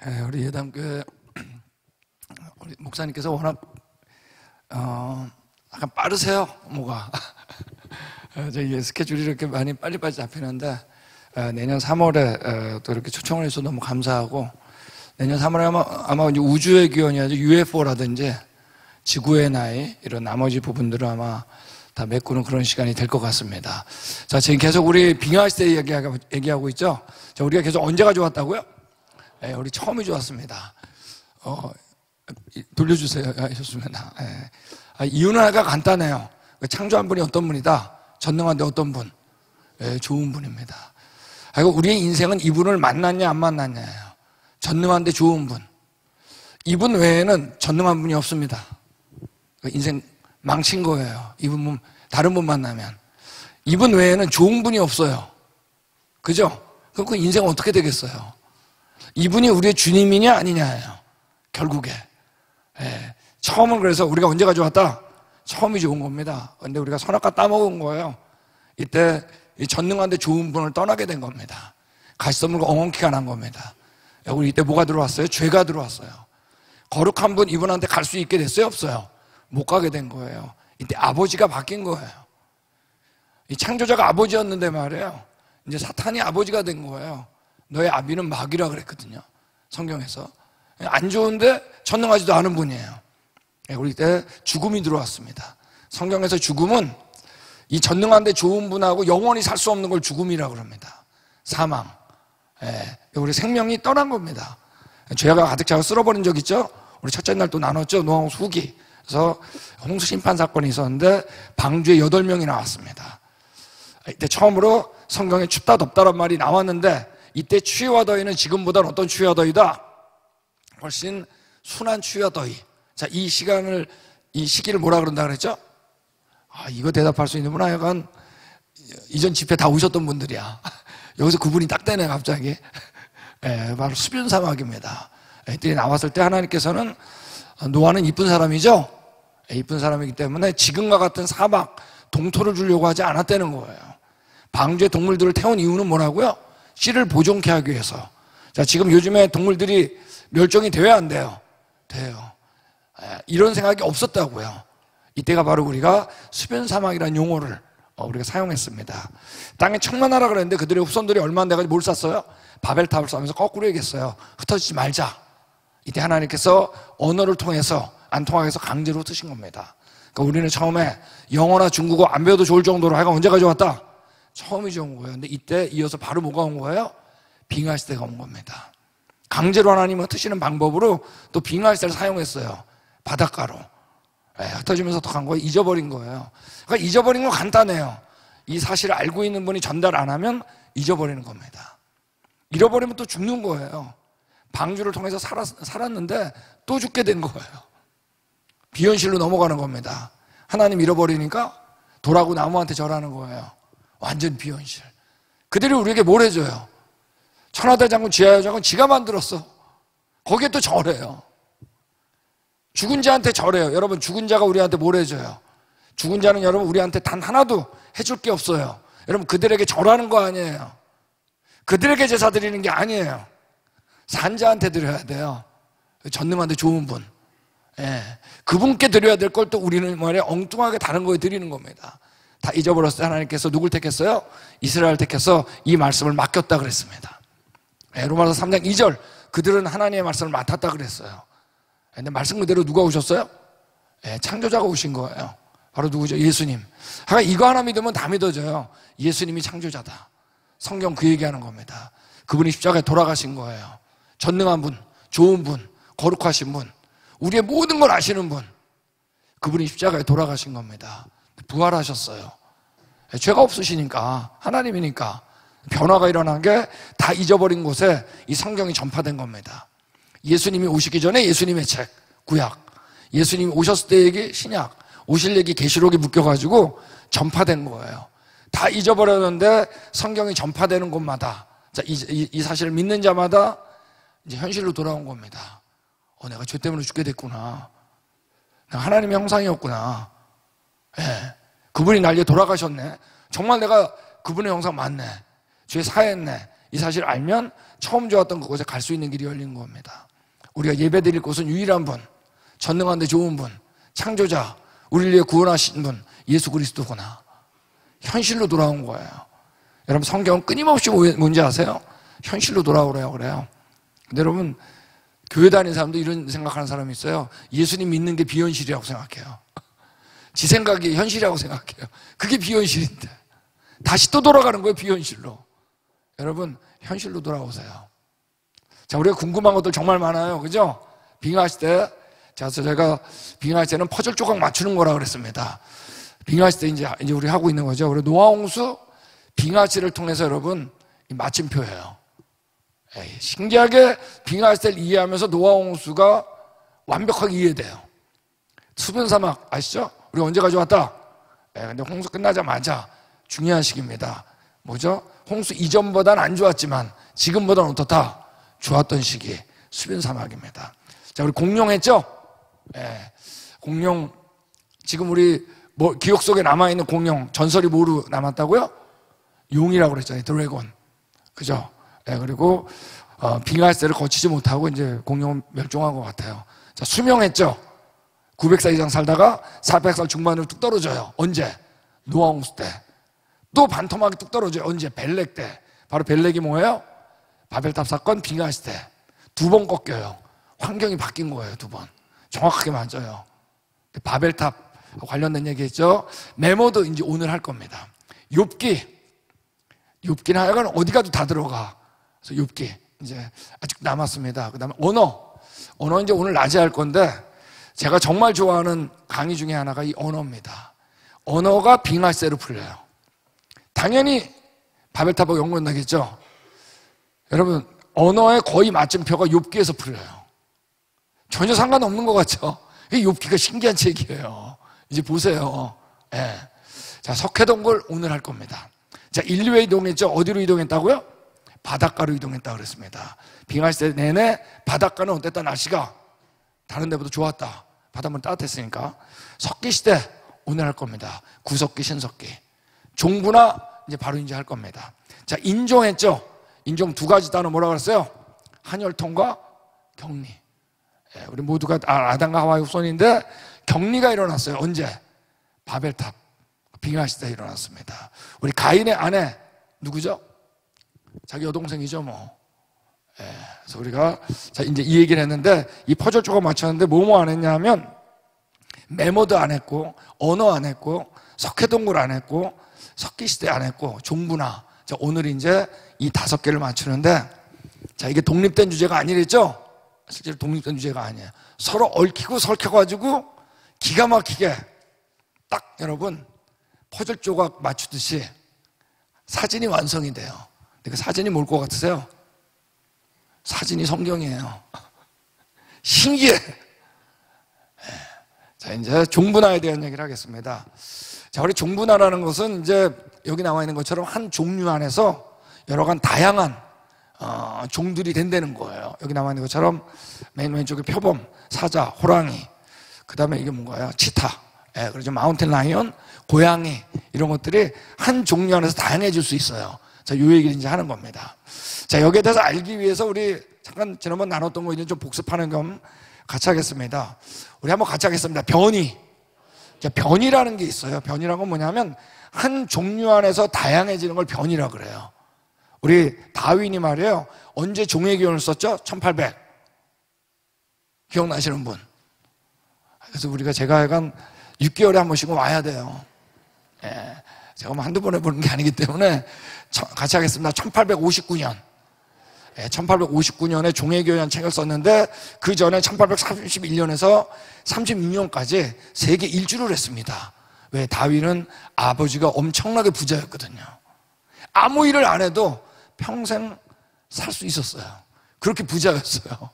우리 예담교회 우리 목사님께서 워낙 약간 빠르세요, 뭐가. 저희 스케줄이 이렇게 많이 빨리빨리 잡히는데 내년 3월에 또 이렇게 초청을 해서 너무 감사하고, 내년 3월에 아마 이제 우주의 기원이 아니라 UFO라든지 지구의 나이 이런 나머지 부분들을 아마 다 메꾸는 그런 시간이 될 것 같습니다. 자, 지금 계속 우리 빙하 시대 얘기하고 있죠. 자, 우리가 계속 언제가 좋았다고요? 네, 우리 처음이 좋았습니다. 돌려주세요. 좋습니다. 네. 이유는 아까 간단해요. 창조한 분이 어떤 분이다? 전능한데 어떤 분? 네, 좋은 분입니다. 우리의 인생은 이분을 만났냐 안 만났냐예요. 전능한데 좋은 분. 이분 외에는 전능한 분이 없습니다. 인생 망친 거예요. 이분, 다른 분 만나면. 이분 외에는 좋은 분이 없어요. 그죠? 그럼 그 인생 어떻게 되겠어요? 이분이 우리의 주님이냐 아니냐예요. 결국에. 예. 처음은 그래서 우리가 언제가 좋았다? 처음이 좋은 겁니다. 근데 우리가 선악과 따먹은 거예요. 이때 이 전능한데 좋은 분을 떠나게 된 겁니다. 가시덤불과 엉겅퀴가 난 겁니다. 우리 이때 뭐가 들어왔어요? 죄가 들어왔어요. 거룩한 분 이분한테 갈 수 있게 됐어요? 없어요? 못 가게 된 거예요. 이때 아버지가 바뀐 거예요. 이 창조자가 아버지였는데 말이에요. 이제 사탄이 아버지가 된 거예요. 너의 아비는 마귀라 그랬거든요. 성경에서. 안 좋은데 전능하지도 않은 분이에요. 우리 때 죽음이 들어왔습니다. 성경에서 죽음은 이 전능한데 좋은 분하고 영원히 살 수 없는 걸 죽음이라고 그럽니다. 사망. 우리 생명이 떠난 겁니다. 죄가 가득 차고 쓸어버린 적 있죠? 우리 첫째 날 또 나눴죠? 노아홍수 후기. 그래서 홍수 심판 사건이 있었는데 방주에 8명이 나왔습니다. 이때 처음으로 성경에 춥다 덥다란 말이 나왔는데, 이때 추위와 더위는 지금보다는 어떤 추위와 더위다? 훨씬 순한 추위와 더위. 자, 이 시기를 뭐라 그런다 그랬죠? 이거 대답할 수 있는 분은 약간 이전 집회 다 오셨던 분들이야. 여기서 그분이 딱 되네, 갑자기. 바로 수변 사막입니다. 이때 나왔을 때 하나님께서는 노아는 이쁜 사람이죠? 이쁜 사람이기 때문에 지금과 같은 사막, 동토를 주려고 하지 않았다는 거예요. 방주에 동물들을 태운 이유는 뭐라고요? 씨를 보존케 하기 위해서. 자, 지금 요즘에 동물들이 멸종이 돼야 안 돼요? 돼요. 이런 생각이 없었다고요. 이때가 바로 우리가 수변 사막이라는 용어를 우리가 사용했습니다. 땅에 청만하라 그랬는데 그들의 후손들이 얼마나 돼가지고 뭘 쌌어요? 바벨탑을 쌓으면서 거꾸로 얘기했어요. 흩어지지 말자. 이때 하나님께서 언어를 통해서 안 통하게 해서 강제로 흩으신 겁니다. 그러니까 우리는 처음에 영어나 중국어 안 배워도 좋을 정도로 하여간 언제가 좋았다? 처음이 좋은 거예요. 근데 이때 이어서 바로 뭐가 온 거예요? 빙하 시대가 온 겁니다. 강제로 하나님은 흩으시는 방법으로 또 빙하 시대를 사용했어요. 바닷가로. 흩어지면서 어떡한 거예요? 잊어버린 거예요. 그러니까 잊어버린 건 간단해요. 이 사실을 알고 있는 분이 전달 안 하면 잊어버리는 겁니다. 잃어버리면 또 죽는 거예요. 방주를 통해서 살았는데 또 죽게 된 거예요. 비현실로 넘어가는 겁니다. 하나님 잃어버리니까 돌하고 나무한테 절하는 거예요. 완전 비현실. 그들이 우리에게 뭘 해줘요? 천하대장군 지하여장군 지가 만들었어. 거기에 또 절해요. 죽은 자한테 절해요. 여러분, 죽은 자가 우리한테 뭘 해줘요? 죽은 자는 여러분 우리한테 단 하나도 해줄 게 없어요. 여러분, 그들에게 절하는 거 아니에요. 그들에게 제사 드리는 게 아니에요. 산 자한테 드려야 돼요. 전능한데 좋은 분. 그분께 드려야 될 걸 또 우리는 말이야 엉뚱하게 다른 거에 드리는 겁니다. 다 잊어버렸을 때 하나님께서 누굴 택했어요? 이스라엘 택해서 이 말씀을 맡겼다 그랬습니다. 로마서 3장 2절, 그들은 하나님의 말씀을 맡았다 그랬어요. 근데 말씀 그대로 누가 오셨어요? 창조자가 오신 거예요. 바로 누구죠? 예수님. 이거 하나 믿으면 다 믿어져요. 예수님이 창조자다. 성경 그 얘기하는 겁니다. 그분이 십자가에 돌아가신 거예요. 전능한 분, 좋은 분, 거룩하신 분, 우리의 모든 걸 아시는 분, 그분이 십자가에 돌아가신 겁니다. 부활하셨어요. 죄가 없으시니까, 하나님이니까 변화가 일어난 게 다 잊어버린 곳에 이 성경이 전파된 겁니다. 예수님이 오시기 전에 예수님의 책, 구약, 예수님이 오셨을 때 얘기, 신약, 오실 얘기, 계시록이 묶여가지고 전파된 거예요. 다 잊어버렸는데 성경이 전파되는 곳마다, 자, 이 사실을 믿는 자마다 이제 현실로 돌아온 겁니다. 내가 죄 때문에 죽게 됐구나. 내가 하나님의 형상이었구나. 그분이 날 위해 돌아가셨네. 정말 내가 그분의 형상 맞네. 죄 사했네. 이 사실을 알면 처음 좋았던 그곳에 갈 수 있는 길이 열린 겁니다. 우리가 예배드릴 곳은 유일한 분, 전능한 데 좋은 분, 창조자, 우리를 위해 구원하신 분 예수 그리스도구나. 현실로 돌아온 거예요. 여러분 성경은 끊임없이 뭔지 아세요? 현실로 돌아오래요. 그래요. 근데 여러분 교회 다니는 사람도 이런 생각하는 사람이 있어요. 예수님 믿는 게 비현실이라고 생각해요. 지 생각이 현실이라고 생각해요. 그게 비현실인데 다시 또 돌아가는 거예요. 비현실로. 여러분 현실로 돌아오세요. 자, 우리가 궁금한 것들 정말 많아요. 그죠? 빙하할 때 제가 빙하할 때는 퍼즐 조각 맞추는 거라 그랬습니다. 빙하할 때 이제 우리 하고 있는 거죠. 그리고 노아홍수 빙하시를 통해서 여러분 마침표예요. 신기하게 빙하시를 이해하면서 노아홍수가 완벽하게 이해돼요. 수변 사막 아시죠? 우리 언제 가져왔다? 근데 홍수 끝나자마자 중요한 시기입니다. 뭐죠? 홍수 이전보다는 안 좋았지만 지금보다는 어떻다? 좋았던 시기 수변 사막입니다. 자, 우리 공룡했죠? 공룡 지금 우리 기억 속에 남아있는 공룡 전설이 뭐로 남았다고요? 용이라고 그랬잖아요. 드래곤. 그죠? 그리고 빙하세를 거치지 못하고 이제 공룡은 멸종한 것 같아요. 자, 수명했죠? 900살 이상 살다가 400살 중반으로 뚝 떨어져요. 언제? 노아홍수 때. 또 반토막이 뚝 떨어져요. 언제? 벨렉 때. 바로 벨렉이 뭐예요? 바벨탑 사건 빙하시 때. 2번 꺾여요. 환경이 바뀐 거예요. 2번. 정확하게 맞아요. 바벨탑 관련된 얘기했죠. 메모도 이제 오늘 할 겁니다. 욥기는 하여간 어디 가도 다 들어가. 그래서 욥기 이제 아직 남았습니다. 그 다음에 언어 이제 오늘 낮에 할 건데 제가 정말 좋아하는 강의 중에 하나가 이 언어입니다. 언어가 빙하세로 풀려요. 당연히 바벨탑하고 연관되겠죠. 여러분 언어의 거의 맞춤표가 욥기에서 풀려요. 전혀 상관없는 것 같죠. 욥기가 신기한 책이에요. 이제 보세요. 자, 석회동굴 오늘 할 겁니다. 자, 인류에 이동했죠. 어디로 이동했다고요? 바닷가로 이동했다고 그랬습니다. 빙하시대 내내 바닷가는 어땠다? 날씨가 다른 데보다 좋았다. 바닷물 따뜻했으니까. 석기시대 오늘 할 겁니다. 구석기, 신석기. 종부나 이제 바로 이제 할 겁니다. 자, 인종했죠. 인종 2가지 단어 뭐라고 그랬어요? 한혈통과 격리. 우리 모두가 아담과 하와의 후손인데 격리가 일어났어요. 언제? 바벨탑 빙하시대에 일어났습니다. 우리 가인의 아내 누구죠? 자기 여동생이죠 뭐. 그래서 우리가 자 이제 이 얘기를 했는데 이 퍼즐 조각 맞췄는데 뭐뭐 안 했냐 하면 메모도 안 했고 언어 안 했고 석회동굴 안 했고 석기시대 안 했고 종부나. 자, 오늘 이제 이 5개를 맞추는데 자 이게 독립된 주제가 아니랬죠? 실제로 독립된 주제가 아니에요. 서로 얽히고 설켜가지고 기가 막히게 딱 여러분 퍼즐 조각 맞추듯이 사진이 완성이 돼요. 근데 그 사진이 뭘 것 같으세요? 사진이 성경이에요. 신기해. 자, 이제 종분화에 대한 얘기를 하겠습니다. 자, 우리 종분화라는 것은 이제 여기 나와 있는 것처럼 한 종류 안에서 여러 간 다양한 종들이 된다는 거예요. 여기 나와 있는 것처럼 맨 왼쪽에 표범, 사자, 호랑이, 그 다음에 이게 뭔가요? 치타, 그렇죠. 마운틴 라이언, 고양이 이런 것들이 한 종류 안에서 다양해질 수 있어요. 자, 요 얘기를 이제 하는 겁니다. 자, 여기에 대해서 알기 위해서 우리 잠깐 지난번 나눴던 거 이제 좀 복습하는 겸 같이 하겠습니다. 우리 한번 같이 하겠습니다. 변이. 자, 변이라는 게 있어요. 변이라는 건 뭐냐면 한 종류 안에서 다양해지는 걸 변이라고 그래요. 우리 다윈이 말이에요. 언제 종의 기원을 썼죠? 1800. 기억나시는 분? 그래서 우리가 제가 약간 6개월에 한 번씩은 와야 돼요. 제가 뭐 한두 번 해보는 게 아니기 때문에 같이 하겠습니다. 1859년. 1859년에 종의교회라는 책을 썼는데 그 전에 1831년에서 36년까지 세계 일주를 했습니다. 왜? 다윈은 아버지가 엄청나게 부자였거든요. 아무 일을 안 해도 평생 살 수 있었어요. 그렇게 부자였어요.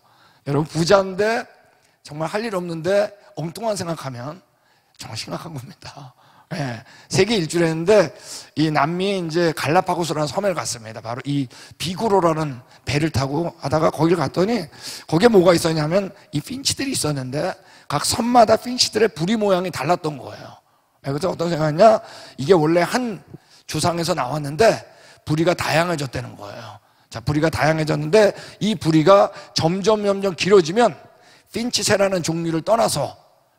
여러분 부자인데 정말 할 일 없는데 엉뚱한 생각하면 정말 심각한 겁니다. 세계 일주를 했는데 이 남미에 이제 갈라파고스라는 섬에 갔습니다. 바로 이 비구로라는 배를 타고 하다가 거기를 갔더니 거기에 뭐가 있었냐면 이 핀치들이 있었는데 각 섬마다 핀치들의 부리 모양이 달랐던 거예요. 그래서 어떤 생각이냐? 이게 원래 한 조상에서 나왔는데 부리가 다양해졌다는 거예요. 자, 부리가 다양해졌는데 이 부리가 점점 길어지면 핀치새라는 종류를 떠나서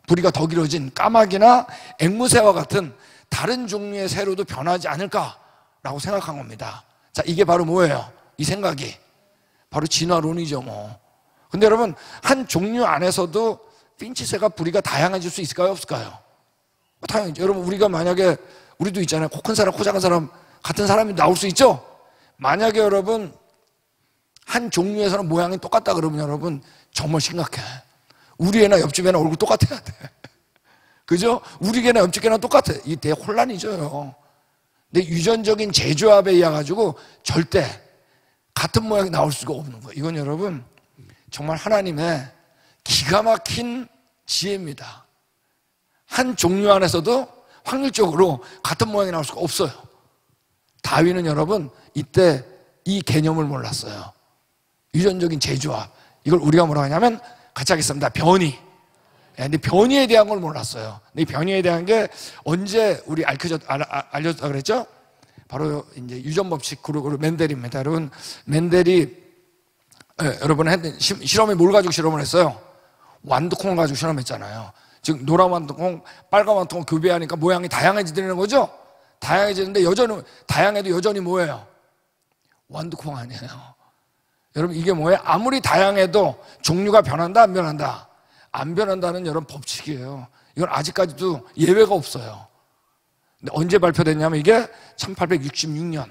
부리가 더 길어진 까마귀나 앵무새와 같은 다른 종류의 새로도 변하지 않을까라고 생각한 겁니다. 자, 이게 바로 뭐예요? 이 생각이 바로 진화론이죠 뭐. 근데 여러분, 한 종류 안에서도 핀치새가 부리가 다양해질 수 있을까요? 없을까요? 당연히. 여러분, 우리가 만약에 우리도 있잖아요. 코 큰 사람, 코 작은 사람 같은 사람이 나올 수 있죠? 만약에 여러분 한 종류에서는 모양이 똑같다 그러면 여러분 정말 심각해. 우리 애나 옆집 애나 얼굴 똑같아야 돼. 그죠? 우리 애나 옆집 애나 똑같아. 이게 대혼란이죠. 근데 유전적인 재조합에 의해 가지고 절대 같은 모양이 나올 수가 없는 거예요. 이건 여러분 정말 하나님의 기가 막힌 지혜입니다. 한 종류 안에서도 확률적으로 같은 모양이 나올 수가 없어요. 다윈은 여러분 이때 이 개념을 몰랐어요. 유전적인 재조합. 이걸 우리가 뭐라고 하냐면 같이 하겠습니다. 변이. 근데 변이에 대한 걸 몰랐어요. 근데 이 변이에 대한 게 언제 우리 알려졌다 그랬죠? 바로 이제 유전법칙 그룹 멘델입니다. 여러분, 멘델이 여러분 했던 실험이 뭘 가지고 실험을 했어요? 완두콩을 가지고 실험했잖아요. 즉 노란 완두콩, 빨간 완두콩 교배하니까 모양이 다양해지는 거죠? 다양해지는데 다양해도 여전히 뭐예요? 완두콩 아니에요. 여러분, 이게 뭐예요? 아무리 다양해도 종류가 변한다 안 변한다? 안 변한다는 여러분 법칙이에요. 이건 아직까지도 예외가 없어요. 근데 언제 발표됐냐면 이게 1866년.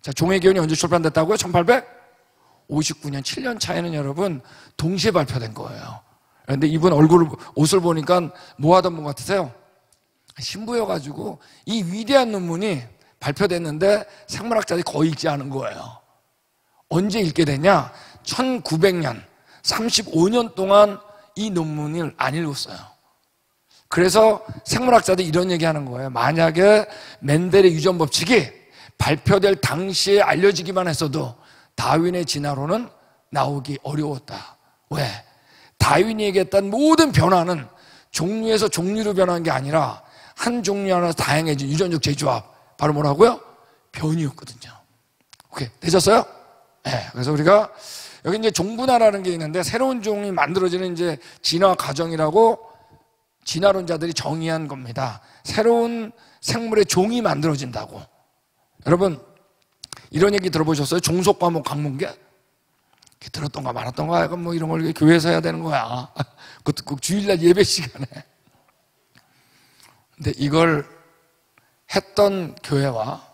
자, 종회기원이 언제 출판됐다고요? 1859년. 7년 차이는 여러분 동시에 발표된 거예요. 그런데 이분 옷을 보니까 뭐 하던 분 같으세요? 신부여가지고 이 위대한 논문이 발표됐는데 생물학자들이 거의 읽지 않은 거예요. 언제 읽게 되냐? 1900년, 35년 동안 이 논문을 안 읽었어요. 그래서 생물학자들이 이런 얘기하는 거예요. 만약에 멘델의 유전법칙이 발표될 당시에 알려지기만 했어도 다윈의 진화론은 나오기 어려웠다. 왜? 다윈이 얘기했던 모든 변화는 종류에서 종류로 변한 게 아니라 한 종류 하나 다양해진 유전적 재조합, 바로 뭐라고요? 변이였거든요. 오케이, 되셨어요? 네, 그래서 우리가 여기 이제 종분화라는 게 있는데 새로운 종이 만들어지는 이제 진화 과정이라고 진화론자들이 정의한 겁니다. 새로운 생물의 종이 만들어진다고. 여러분, 이런 얘기 들어보셨어요? 종속과목 강문계? 들었던가 말았던가 약간 뭐 이런 걸 교회에서 해야 되는 거야. 그것도 꼭 주일날 예배 시간에. 근데 이걸 했던 교회와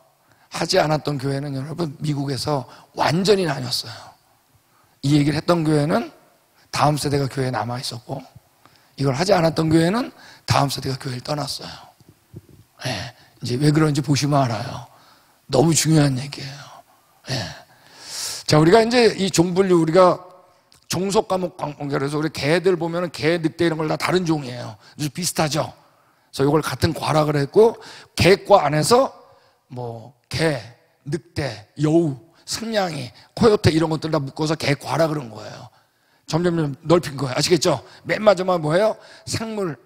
하지 않았던 교회는 여러분 미국에서 완전히 나뉘었어요. 이 얘기를 했던 교회는 다음 세대가 교회에 남아 있었고, 이걸 하지 않았던 교회는 다음 세대가 교회를 떠났어요. 네, 이제 왜 그런지 보시면 알아요. 너무 중요한 얘기예요. 네. 자, 우리가 이제 이 종분류, 우리가 종속 과목 관계에서 우리 개들 보면은 개, 늑대 이런 걸 다 다른 종이에요. 그래서 비슷하죠. 그래서 이걸 같은 과락을 했고, 개과 안에서 뭐 개, 늑대, 여우, 승냥이, 코요테 이런 것들 다 묶어서 개과라 그런 거예요. 점점 넓힌 거예요. 아시겠죠? 맨 마지막 뭐예요? 생물,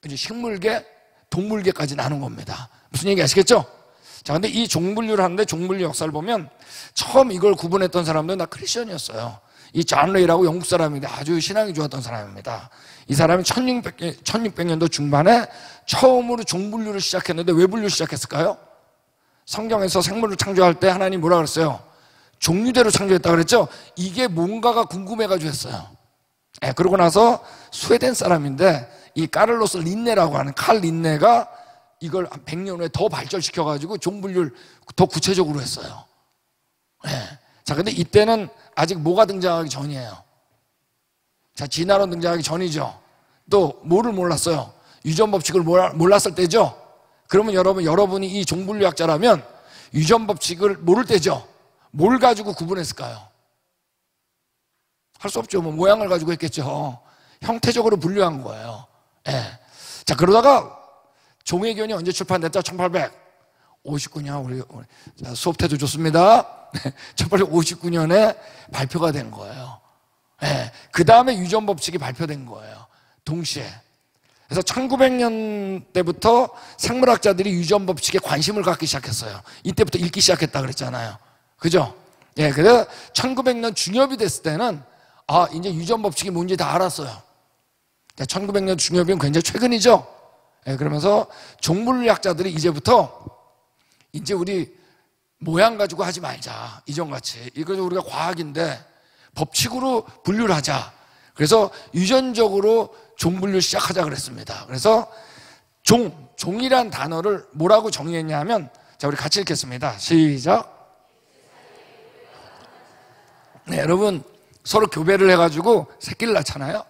이제 식물계, 동물계까지 나눈 겁니다. 무슨 얘기 아시겠죠? 자, 근데 이 종분류를 하는데 종분류 역사를 보면 처음 이걸 구분했던 사람들은 다 크리스천이었어요. 이 존 레이라고 영국 사람인데 아주 신앙이 좋았던 사람입니다. 이 사람이 1600년도 중반에 처음으로 종분류를 시작했는데 왜 분류 시작했을까요? 성경에서 생물을 창조할 때 하나님 뭐라 그랬어요? 종류대로 창조했다 그랬죠? 이게 뭔가가 궁금해가지고 했어요. 네, 그러고 나서 스웨덴 사람인데 이 카를로스 린네라고 하는 칼 린네가 이걸 한 100년 후에 더 발전시켜가지고 종분류를 더 구체적으로 했어요. 네. 자, 근데 이때는 아직 뭐가 등장하기 전이에요? 자, 진화론 등장하기 전이죠. 또 뭐를 몰랐어요? 유전법칙을 몰랐을 때죠. 그러면 여러분이 이 종분류학자라면 유전법칙을 모를 때죠. 뭘 가지고 구분했을까요? 할 수 없죠. 뭐 모양을 가지고 했겠죠. 형태적으로 분류한 거예요. 네. 자, 그러다가 종회견이 언제 출판됐죠? 1859년. 우리 수업 태도 좋습니다. 1859년에 발표가 된 거예요. 네. 그 다음에 유전법칙이 발표된 거예요. 동시에. 그래서 1900년대부터 생물학자들이 유전법칙에 관심을 갖기 시작했어요. 이때부터 읽기 시작했다 그랬잖아요. 그죠? 예, 그래서 1900년 중엽이 됐을 때는 이제 유전 법칙이 뭔지 다 알았어요. 1900년 중엽이면 굉장히 최근이죠. 예, 그러면서 종분류학자들이 이제부터 이제 우리 모양 가지고 하지 말자. 이전같이. 이거 우리가 과학인데 법칙으로 분류를 하자. 그래서 유전적으로 종분류 시작하자 그랬습니다. 그래서 종이란 단어를 뭐라고 정의했냐 하면, 자, 우리 같이 읽겠습니다. 시작. 네, 여러분, 서로 교배를 해가지고 새끼를 낳잖아요.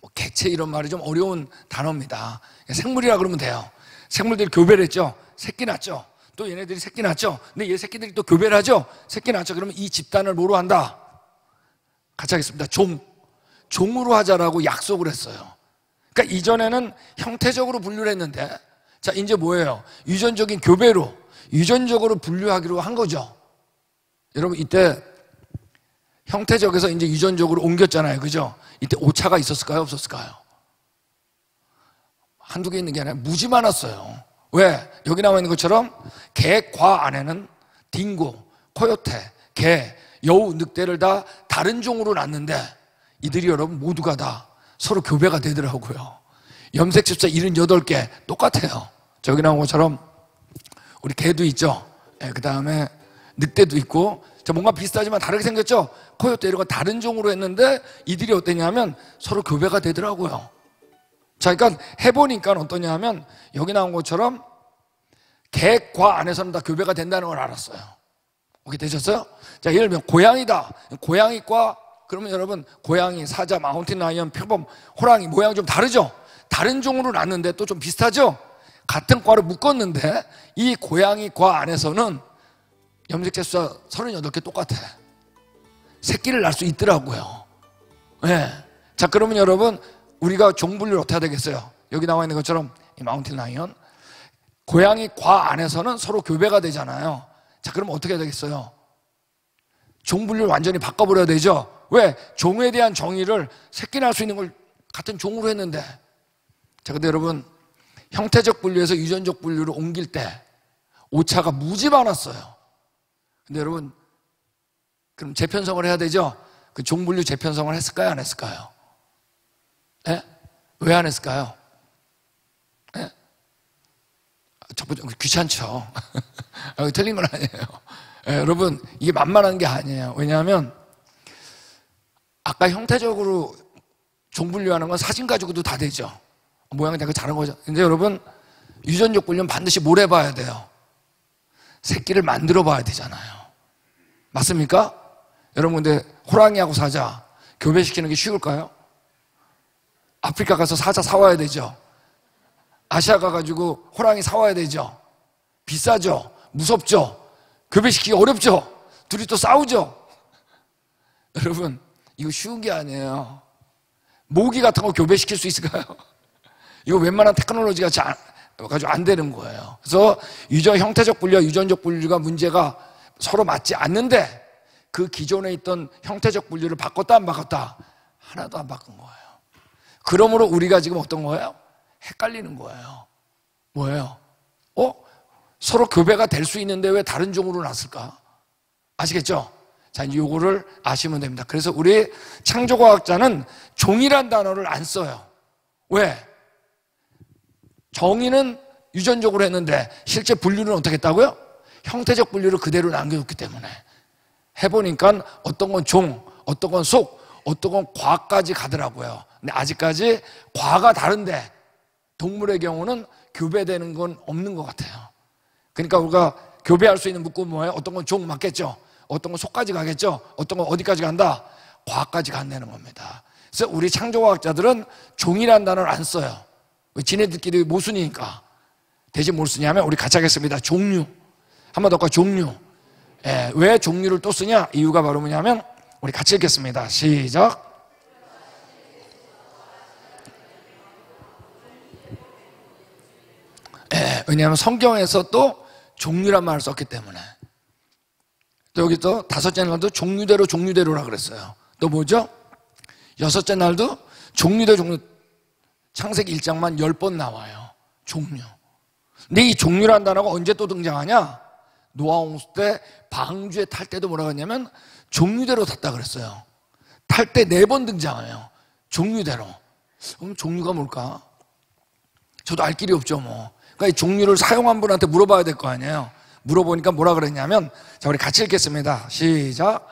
뭐 개체 이런 말이 좀 어려운 단어입니다. 생물이라 그러면 돼요. 생물들이 교배를 했죠. 새끼 낳죠. 또 얘네들이 새끼 낳죠. 근데 얘 새끼들이 또 교배를 하죠. 새끼 낳죠. 그러면 이 집단을 뭐로 한다? 같이 하겠습니다. 종으로 하자라고 약속을 했어요. 그러니까 이전에는 형태적으로 분류를 했는데, 자, 이제 뭐예요? 유전적인 교배로, 유전적으로 분류하기로 한 거죠. 여러분, 이때 형태적에서 이제 유전적으로 옮겼잖아요. 그죠? 이때 오차가 있었을까요? 없었을까요? 한두 개 있는 게 아니라 무지 많았어요. 왜? 여기 나와 있는 것처럼 개, 과 안에는 딩고, 코요테, 개, 여우, 늑대를 다 다른 종으로 낳는데 이들이 여러분 모두가 다 서로 교배가 되더라고요. 염색십자 78개 똑같아요. 저기 나온 것처럼 우리 개도 있죠. 그 다음에 늑대도 있고, 뭔가 비슷하지만 다르게 생겼죠. 코요테 이런 거 다른 종으로 했는데 이들이 어땠냐면 서로 교배가 되더라고요. 자, 그러니까 해보니까 어떠냐 하면 여기 나온 것처럼 개, 과 안에서는 다 교배가 된다는 걸 알았어요. 오케이, 되셨어요? 자, 예를 들면 고양이다. 고양이과, 그러면 여러분 고양이, 사자, 마운틴 라이언, 표범, 호랑이 모양이 좀 다르죠? 다른 종으로 낳는데 또 좀 비슷하죠? 같은 과를 묶었는데 이 고양이과 안에서는 염색체 수가 38개 똑같아. 새끼를 낳을 수 있더라고요. 네. 자, 그러면 여러분 우리가 종분류를 어떻게 해야 되겠어요? 여기 나와 있는 것처럼 이 마운틴 라이언, 고양이 과 안에서는 서로 교배가 되잖아요. 자, 그럼 어떻게 해야 되겠어요? 종분류를 완전히 바꿔버려야 되죠. 왜? 종에 대한 정의를 새끼 낳을 수 있는 걸 같은 종으로 했는데. 자, 근데 여러분 형태적 분류에서 유전적 분류를 옮길 때 오차가 무지 많았어요. 근데 여러분 그럼 재편성을 해야 되죠. 그 종분류 재편성을 했을까요? 안 했을까요? 예? 왜 안 했을까요? 예? 첫 번째, 귀찮죠. 틀린 건 아니에요. 예, 여러분 이게 만만한 게 아니에요. 왜냐하면 아까 형태적으로 종분류하는 건 사진 가지고도 다 되죠. 모양이 되게 잘한 거죠. 근데 여러분 유전적 분류는 반드시 뭘 해봐야 돼요? 새끼를 만들어 봐야 되잖아요. 맞습니까? 여러분 근데 호랑이하고 사자 교배시키는 게 쉬울까요? 아프리카 가서 사자 사와야 되죠. 아시아 가가지고 호랑이 사와야 되죠. 비싸죠. 무섭죠. 교배시키기 어렵죠. 둘이 또 싸우죠. 여러분 이거 쉬운 게 아니에요. 모기 같은 거 교배시킬 수 있을까요? 이거 웬만한 테크놀로지 같이 가지고 안 되는 거예요. 그래서 형태적 분류와 유전적 분류가 문제가 서로 맞지 않는데 그 기존에 있던 형태적 분류를 바꿨다 안 바꿨다? 하나도 안 바꾼 거예요. 그러므로 우리가 지금 어떤 거예요? 헷갈리는 거예요. 뭐예요? 서로 교배가 될 수 있는데 왜 다른 종으로 났을까? 아시겠죠? 자, 이제 요거를 아시면 됩니다. 그래서 우리 창조과학자는 종이란 단어를 안 써요. 왜? 정의는 유전적으로 했는데 실제 분류는 어떻게 했다고요? 형태적 분류를 그대로 남겨뒀기 때문에. 해보니까 어떤 건 종, 어떤 건 속, 어떤 건 과까지 가더라고요. 근데 아직까지 과가 다른데 동물의 경우는 교배되는 건 없는 것 같아요. 그러니까 우리가 교배할 수 있는 묶음은 뭐예요? 어떤 건 종 맞겠죠? 어떤 건 속까지 가겠죠? 어떤 건 어디까지 간다? 과까지 간다는 겁니다. 그래서 우리 창조과학자들은 종이라는 단어를 안 써요. 왜? 지네들끼리 모순이니까. 대신 뭘 쓰냐면 우리 같이 하겠습니다. 종류. 한 번 더 할까요? 종류. 예, 왜 종류를 또 쓰냐? 이유가 바로 뭐냐면 우리 같이 읽겠습니다. 시작. 예, 왜냐하면 성경에서 또 종류란 말을 썼기 때문에. 또 여기 또 다섯째 날도 종류대로 종류대로라 그랬어요. 또 뭐죠? 여섯째 날도 종류대로 종류. 창세기 1장만 10번 나와요. 종류. 근데 이 종류란 단어가 언제 또 등장하냐? 노아홍수 때 방주에 탈 때도 뭐라고 했냐면 종류대로 탔다 그랬어요. 탈 때 4번 등장해요. 종류대로. 그럼 종류가 뭘까? 저도 알 길이 없죠 뭐. 그러니까 이 종류를 사용한 분한테 물어봐야 될 거 아니에요. 물어보니까 뭐라 그랬냐면, 자 우리 같이 읽겠습니다. 시작.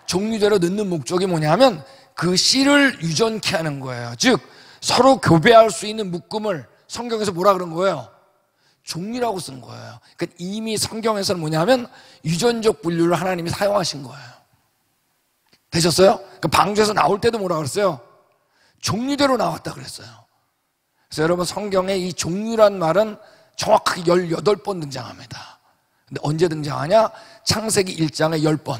종류대로 넣는 목적이 뭐냐면 그 씨를 유전케 하는 거예요. 즉 서로 교배할 수 있는 묶음을 성경에서 뭐라 그런 거예요? 종류라고 쓴 거예요. 그러니까 이미 성경에서는 뭐냐면 유전적 분류를 하나님이 사용하신 거예요. 되셨어요? 그러니까 방주에서 나올 때도 뭐라 그랬어요? 종류대로 나왔다 그랬어요. 그래서 여러분 성경에 이 종류란 말은 정확하게 18번 등장합니다. 근데 언제 등장하냐? 창세기 1장에 10번.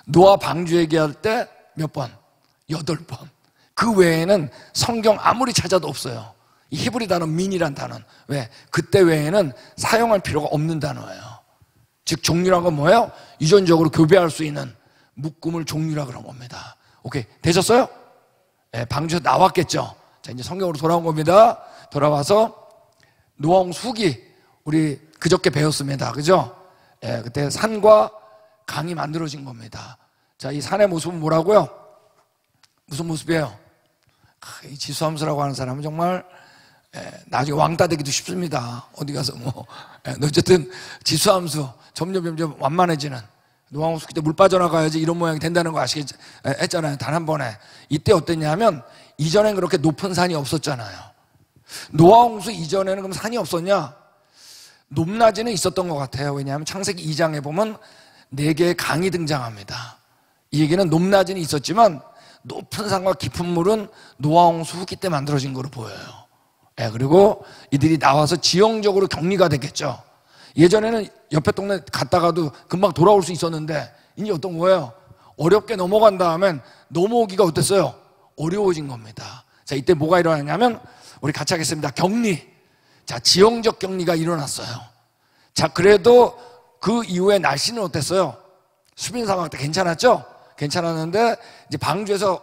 노아 방주 얘기할 때 몇 번? 8번. 그 외에는 성경 아무리 찾아도 없어요. 이 히브리 단어 민이란 단어는. 왜? 그때 외에는 사용할 필요가 없는 단어예요. 즉 종류란 건 뭐예요? 유전적으로 교배할 수 있는 묶음을 종류라 그런 겁니다. 오케이, 되셨어요? 네, 방주에서 나왔겠죠. 자 이제 성경으로 돌아온 겁니다. 돌아와서 노아홍수 후기 우리 그저께 배웠습니다. 그죠? 네, 그때 산과 강이 만들어진 겁니다. 자, 이 산의 모습은 뭐라고요? 무슨 모습이에요? 이 지수함수라고 하는 사람은 정말 나중에 왕따 되기도 쉽습니다. 어디 가서 뭐 어쨌든 지수함수 점점 완만해지는 노아홍수 때 물 빠져나가야지 이런 모양이 된다는 거 아시겠죠? 했잖아요. 단 한 번에. 이때 어땠냐면 이전엔 그렇게 높은 산이 없었잖아요. 노아홍수 이전에는 그럼 산이 없었냐? 높낮이는 있었던 것 같아요. 왜냐하면 창세기 2장에 보면 4개의 강이 등장합니다. 이 얘기는 높낮이는 있었지만 높은 산과 깊은 물은 노아홍수 후기 때 만들어진 거로 보여요. 그리고 이들이 나와서 지형적으로 격리가 됐겠죠. 예전에는 옆에 동네 갔다가도 금방 돌아올 수 있었는데 이제 어떤 거예요? 어렵게 넘어간 다음엔 넘어오기가 어땠어요? 어려워진 겁니다. 자, 이때 뭐가 일어나냐면 우리 같이 하겠습니다. 격리. 자, 지형적 격리가 일어났어요. 자, 그래도 그 이후에 날씨는 어땠어요? 수빈 사막 때 괜찮았죠? 괜찮았는데 이제 방주에서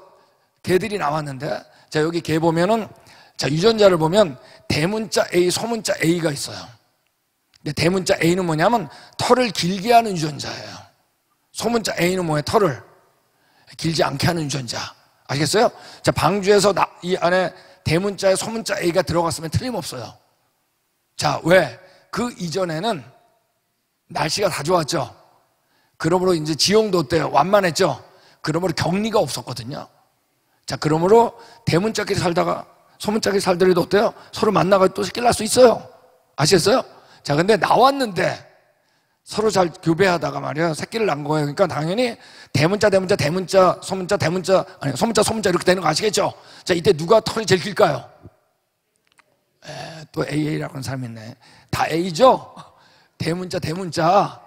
개들이 나왔는데, 자 여기 개 보면은, 자 유전자를 보면 대문자 A, 소문자 A가 있어요. 근데 대문자 A는 뭐냐면 털을 길게 하는 유전자예요. 소문자 A는 뭐예요? 털을 길지 않게 하는 유전자. 아시겠어요? 자 방주에서 이 안에 대문자에 소문자 A가 들어갔으면 틀림없어요. 자 왜? 그 이전에는 날씨가 다 좋았죠. 그러므로 이제 지형도 어때요? 완만했죠. 그러므로 격리가 없었거든요. 자 그러므로 대문자끼리 살다가 소문자끼리 살더라도 어때요? 서로 만나가 또 새끼 날 수 있어요. 아시겠어요? 자 근데 나왔는데 서로 잘 교배하다가 말이야 새끼를 낳은 거예요. 그러니까 당연히 대문자 소문자 대문자 아니 소문자 이렇게 되는 거 아시겠죠? 자 이때 누가 털이 제일 길까요? 또 AA라고 하는 사람이 있네. 다 A죠? 대문자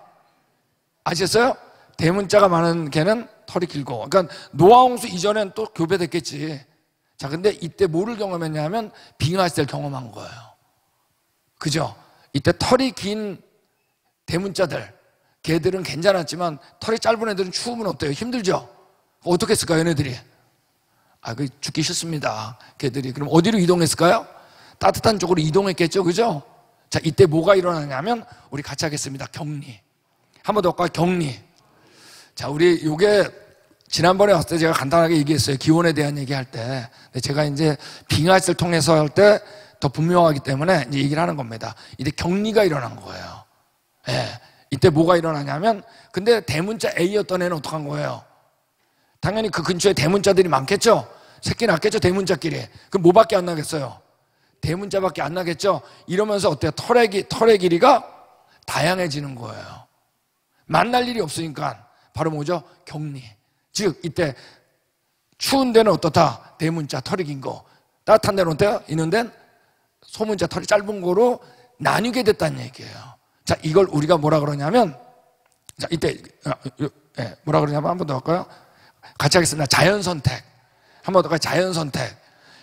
아시겠어요? 대문자가 많은 개는 털이 길고. 그러니까 노아홍수 이전엔 또 교배됐겠지. 자 근데 이때 뭐를 경험했냐면 빙하시대를 경험한 거예요. 그죠? 이때 털이 긴 대문자들, 개들은 괜찮았지만 털이 짧은 애들은 추우면 어때요? 힘들죠? 어떻게 했을까요, 얘네들이? 그 죽기 싫습니다. 개들이. 그럼 어디로 이동했을까요? 따뜻한 쪽으로 이동했겠죠, 그죠? 자, 이때 뭐가 일어나냐면 우리 같이 하겠습니다. 격리. 한 번 더 할까요? 격리. 자, 우리 요게 지난번에 왔을 때 제가 간단하게 얘기했어요. 기온에 대한 얘기할 때. 근데 제가 이제 빙하시를 통해서 할 때 더 분명하기 때문에 이제 얘기를 하는 겁니다. 이때 격리가 일어난 거예요. 이때 뭐가 일어나냐면 근데 대문자 A였던 애는 어떡한 거예요? 당연히 그 근처에 대문자들이 많겠죠? 새끼 낳겠죠, 대문자끼리. 그럼 뭐밖에 안 나겠어요? 대문자밖에 안 나겠죠? 이러면서 어때요? 털의 길이가 다양해지는 거예요. 만날 일이 없으니까 바로 뭐죠? 격리. 즉 이때 추운 데는 어떻다? 대문자 털이 긴 거. 따뜻한 데는 어때요? 있는 데는 소문자 털이 짧은 거로 나뉘게 됐다는 얘기예요. 자 이걸 우리가 뭐라 그러냐면 자 이때 뭐라 그러냐면 한 번 더 할까요? 같이 하겠습니다. 자연선택. 한 번 더 할까요? 자연선택.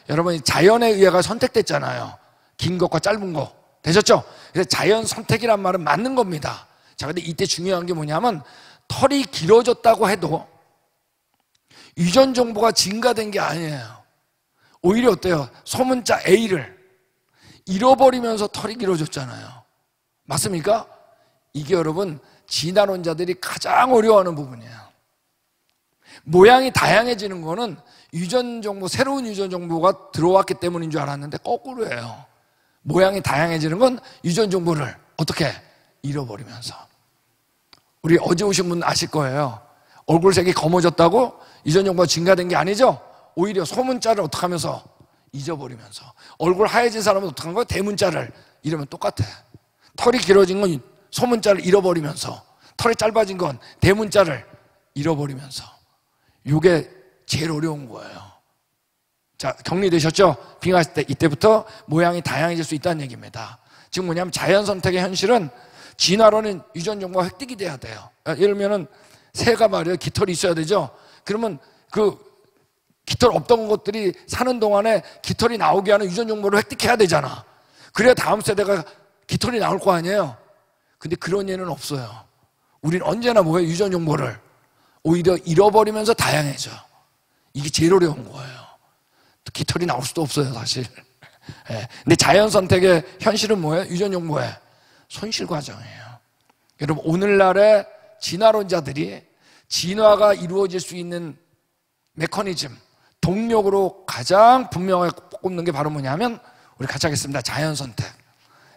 여러분이 자연에 의해가 선택됐잖아요. 긴 것과 짧은 거. 되셨죠? 그래서 자연선택이란 말은 맞는 겁니다. 자 근데 이때 중요한 게 뭐냐면 털이 길어졌다고 해도 유전 정보가 증가된 게 아니에요. 오히려 어때요? 소문자 A를 잃어버리면서 털이 길어졌잖아요. 맞습니까? 이게 여러분 진화론자들이 가장 어려워하는 부분이에요. 모양이 다양해지는 거는 유전 정보, 새로운 유전 정보가 들어왔기 때문인 줄 알았는데 거꾸로예요. 모양이 다양해지는 건 유전 정보를 어떻게 잃어버리면서. 우리 어제 오신 분 아실 거예요. 얼굴색이 검어졌다고 유전 정보가 증가된 게 아니죠. 오히려 소문자를 어떻게 하면서 잊어버리면서. 얼굴 하얘진 사람은 어떻게 한 거예요? 대문자를 이러면 똑같아. 털이 길어진 건 소문자를 잃어버리면서, 털이 짧아진 건 대문자를 잃어버리면서. 이게 제일 어려운 거예요. 자, 격리되셨죠? 빙하했을 때 이때부터 모양이 다양해질 수 있다는 얘기입니다. 지금 뭐냐면 자연 선택의 현실은 진화론은 유전 정보가 획득이 돼야 돼요. 예를 들면은 새가 말이에요, 깃털이 있어야 되죠. 그러면 그 깃털 없던 것들이 사는 동안에 깃털이 나오게 하는 유전 정보를 획득해야 되잖아. 그래야 다음 세대가 깃털이 나올 거 아니에요. 근데 그런 예는 없어요. 우리는 언제나 뭐예요? 유전 정보를 오히려 잃어버리면서 다양해져. 이게 제일 어려운 거예요. 깃털이 나올 수도 없어요, 사실. 근데 자연 선택의 현실은 뭐예요? 유전 정보의 손실 과정이에요. 여러분, 오늘날의 진화론자들이 진화가 이루어질 수 있는 메커니즘, 동력으로 가장 분명하게 꼽는 게 바로 뭐냐면, 우리 같이 하겠습니다. 자연 선택.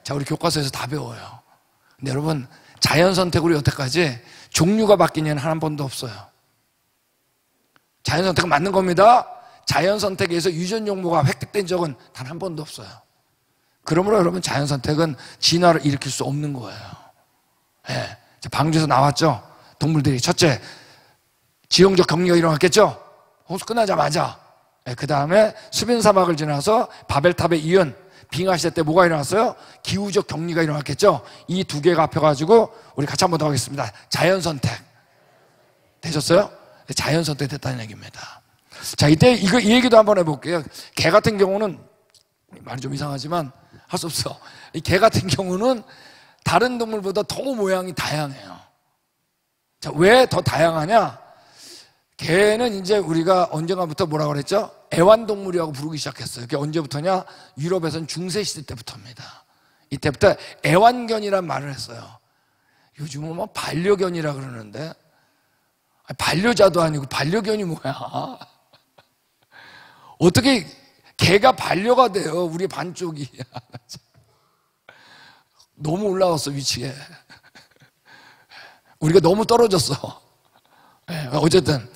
자, 우리 교과서에서 다 배워요. 근데 여러분, 자연 선택으로 여태까지 종류가 바뀐 예는 한 번도 없어요. 자연 선택은 맞는 겁니다. 자연 선택에서 유전 정보가 획득된 적은 단 한 번도 없어요. 그러므로 여러분, 자연 선택은 진화를 일으킬 수 없는 거예요. 예. 방주에서 나왔죠. 동물들이 첫째, 지형적 격리가 일어났겠죠. 홍수 끝나자마자. 예. 그 다음에 수빈 사막을 지나서 바벨탑에 이은 빙하시대 때 뭐가 일어났어요? 기후적 격리가 일어났겠죠. 이 두 개가 합혀가지고 우리 같이 한번 더 하겠습니다. 자연 선택 되셨어요? 자연 선택 됐다는 얘기입니다. 자, 이때 이 얘기도 한번 해볼게요. 개 같은 경우는 말이 좀 이상하지만 할 수 없어. 이 개 같은 경우는 다른 동물보다 더 모양이 다양해요. 자, 왜 더 다양하냐? 개는 이제 우리가 언젠가부터 뭐라고 그랬죠? 애완동물이라고 부르기 시작했어요. 그게 언제부터냐? 유럽에서는 중세시대 때부터입니다. 이때부터 애완견이란 말을 했어요. 요즘은 뭐 반려견이라 그러는데, 반려자도 아니고 반려견이 뭐야? 어떻게 개가 반려가 돼요? 우리 반쪽이. 너무 올라왔어, 위치에. 우리가 너무 떨어졌어. 어쨌든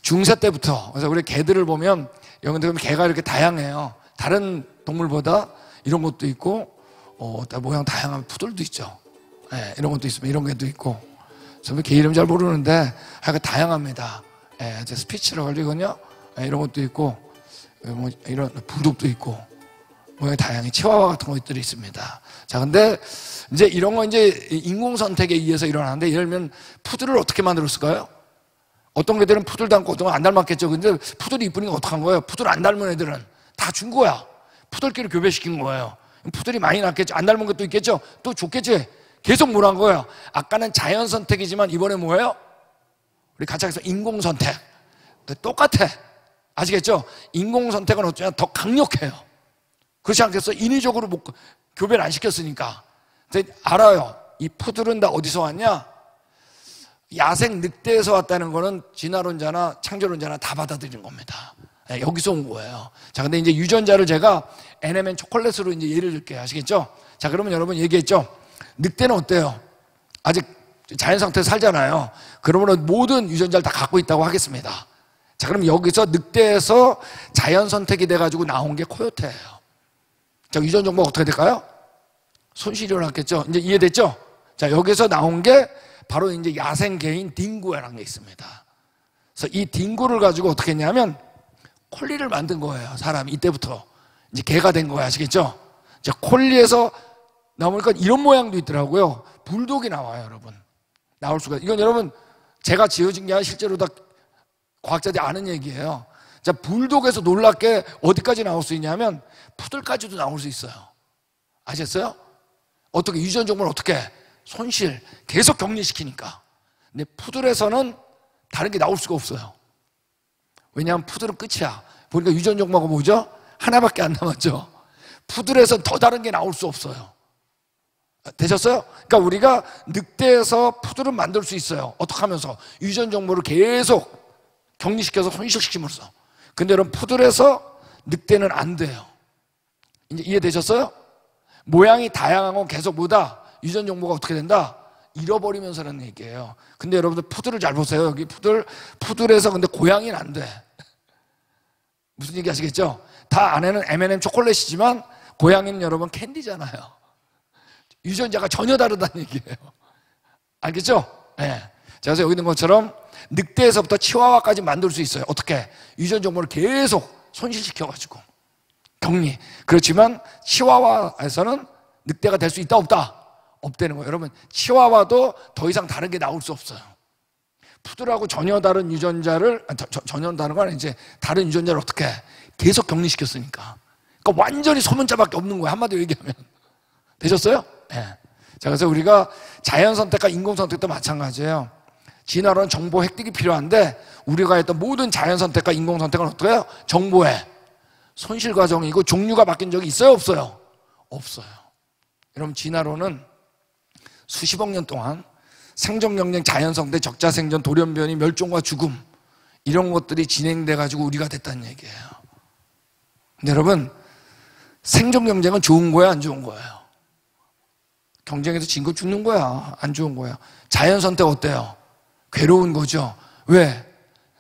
중세 때부터. 그래서 우리 개들을 보면, 여러분들 보면 개가 이렇게 다양해요. 다른 동물보다 이런 것도 있고, 모양 다양한 푸들도 있죠. 이런 것도 있으면 이런 개도 있고. 저는 개 이름 잘 모르는데 하여간 다양합니다. 스피치라고 하거든요. 이런 것도 있고, 뭐 이런 부독도 있고, 모양이 다양해. 치와와 같은 것들이 있습니다. 자, 근데 이제 이런 거 이제 인공 선택에 의해서 일어나는데, 예를 들면 푸들을 어떻게 만들었을까요? 어떤 개들은 푸들 닮고 어떤 건 안 닮았겠죠. 근데 푸들이 이쁘니까 어떡한 거예요? 푸들 안 닮은 애들은 다 준 거야. 푸들끼리 교배시킨 거예요. 푸들이 많이 낫겠죠. 안 닮은 것도 있겠죠. 또 좋겠지. 계속 뭐란 거예요? 아까는 자연 선택이지만 이번에 뭐예요? 우리 같이 해서 인공 선택. 똑같아. 아시겠죠? 인공 선택은 어쩌면 더 강력해요. 그렇지 않겠어? 인위적으로 교배를 안 시켰으니까. 근데 알아요. 이 푸들은 다 어디서 왔냐? 야생 늑대에서 왔다는 거는 진화론자나 창조론자나 다 받아들인 겁니다. 여기서 온 거예요. 자, 근데 이제 유전자를 제가 NMN 초콜릿으로 이제 예를 들게요. 아시겠죠? 자, 그러면 여러분 얘기했죠? 늑대는 어때요? 아직 자연 상태에서 살잖아요. 그러므로 모든 유전자를 다 갖고 있다고 하겠습니다. 자, 그럼 여기서 늑대에서 자연 선택이 돼가지고 나온 게 코요테예요. 자, 유전 정보가 어떻게 될까요? 손실이 일어났겠죠? 이제 이해됐죠? 자, 여기서 나온 게 바로 이제 야생개인 딩고라는 게 있습니다. 그래서 이 딩고를 가지고 어떻게 했냐면 콜리를 만든 거예요. 사람이 이때부터 이제 개가 된 거예요. 아시겠죠? 자, 콜리에서 나오니까 이런 모양도 있더라고요. 불독이 나와요, 여러분. 나올 수가. 이건 여러분 제가 지어진 게 아니라 실제로 다 과학자들이 아는 얘기예요. 자, 불독에서 놀랍게 어디까지 나올 수 있냐면 푸들까지도 나올 수 있어요. 아셨어요? 어떻게 유전 정보를 어떻게 손실 계속 격리시키니까. 근데 푸들에서는 다른 게 나올 수가 없어요. 왜냐하면 푸들은 끝이야. 보니까 유전 정보가 뭐죠? 하나밖에 안 남았죠. 푸들에서 더 다른 게 나올 수 없어요. 되셨어요? 그러니까 우리가 늑대에서 푸드를 만들 수 있어요. 어떻게 하면서? 유전 정보를 계속 격리시켜서 손실시킴으로써. 근데 여러분, 푸들에서 늑대는 안 돼요. 이제 이해되셨어요? 모양이 다양하고 계속 뭐다? 유전 정보가 어떻게 된다? 잃어버리면서라는 얘기예요. 근데 여러분들 푸들을 잘 보세요. 여기 푸들에서 근데 고양이는 안 돼. 무슨 얘기 하시겠죠? 다 안에는 M&M 초콜릿이지만 고양이는 여러분 캔디잖아요. 유전자가 전혀 다르다는 얘기예요. 알겠죠? 네. 자, 그래서 여기 있는 것처럼 늑대에서부터 치와와까지 만들 수 있어요. 어떻게? 유전 정보를 계속 손실시켜가지고 격리. 그렇지만 치와와에서는 늑대가 될 수 있다 없다? 없다는 거예요. 여러분, 치와와도 더 이상 다른 게 나올 수 없어요. 푸들하고 전혀 다른 유전자를 전혀 다른 건 이제 다른 유전자를 어떻게 계속 격리시켰으니까. 그러니까 완전히 소문자밖에 없는 거예요. 한마디로 얘기하면. 되셨어요? 네. 자, 그래서 우리가 자연 선택과 인공 선택도 마찬가지예요. 진화론은 정보 획득이 필요한데 우리가 했던 모든 자연 선택과 인공 선택은 어떻게 해요? 정보의 손실 과정이고 종류가 바뀐 적이 있어요, 없어요? 없어요. 여러분, 진화론은 수십억 년 동안 생존 경쟁, 자연 선택, 적자 생존, 돌연변이, 멸종과 죽음 이런 것들이 진행돼 가지고 우리가 됐다는 얘기예요. 근데 여러분, 생존 경쟁은 좋은 거야, 안 좋은 거예요? 경쟁에서 진 거 죽는 거야, 안 좋은 거야. 자연 선택 어때요? 괴로운 거죠. 왜?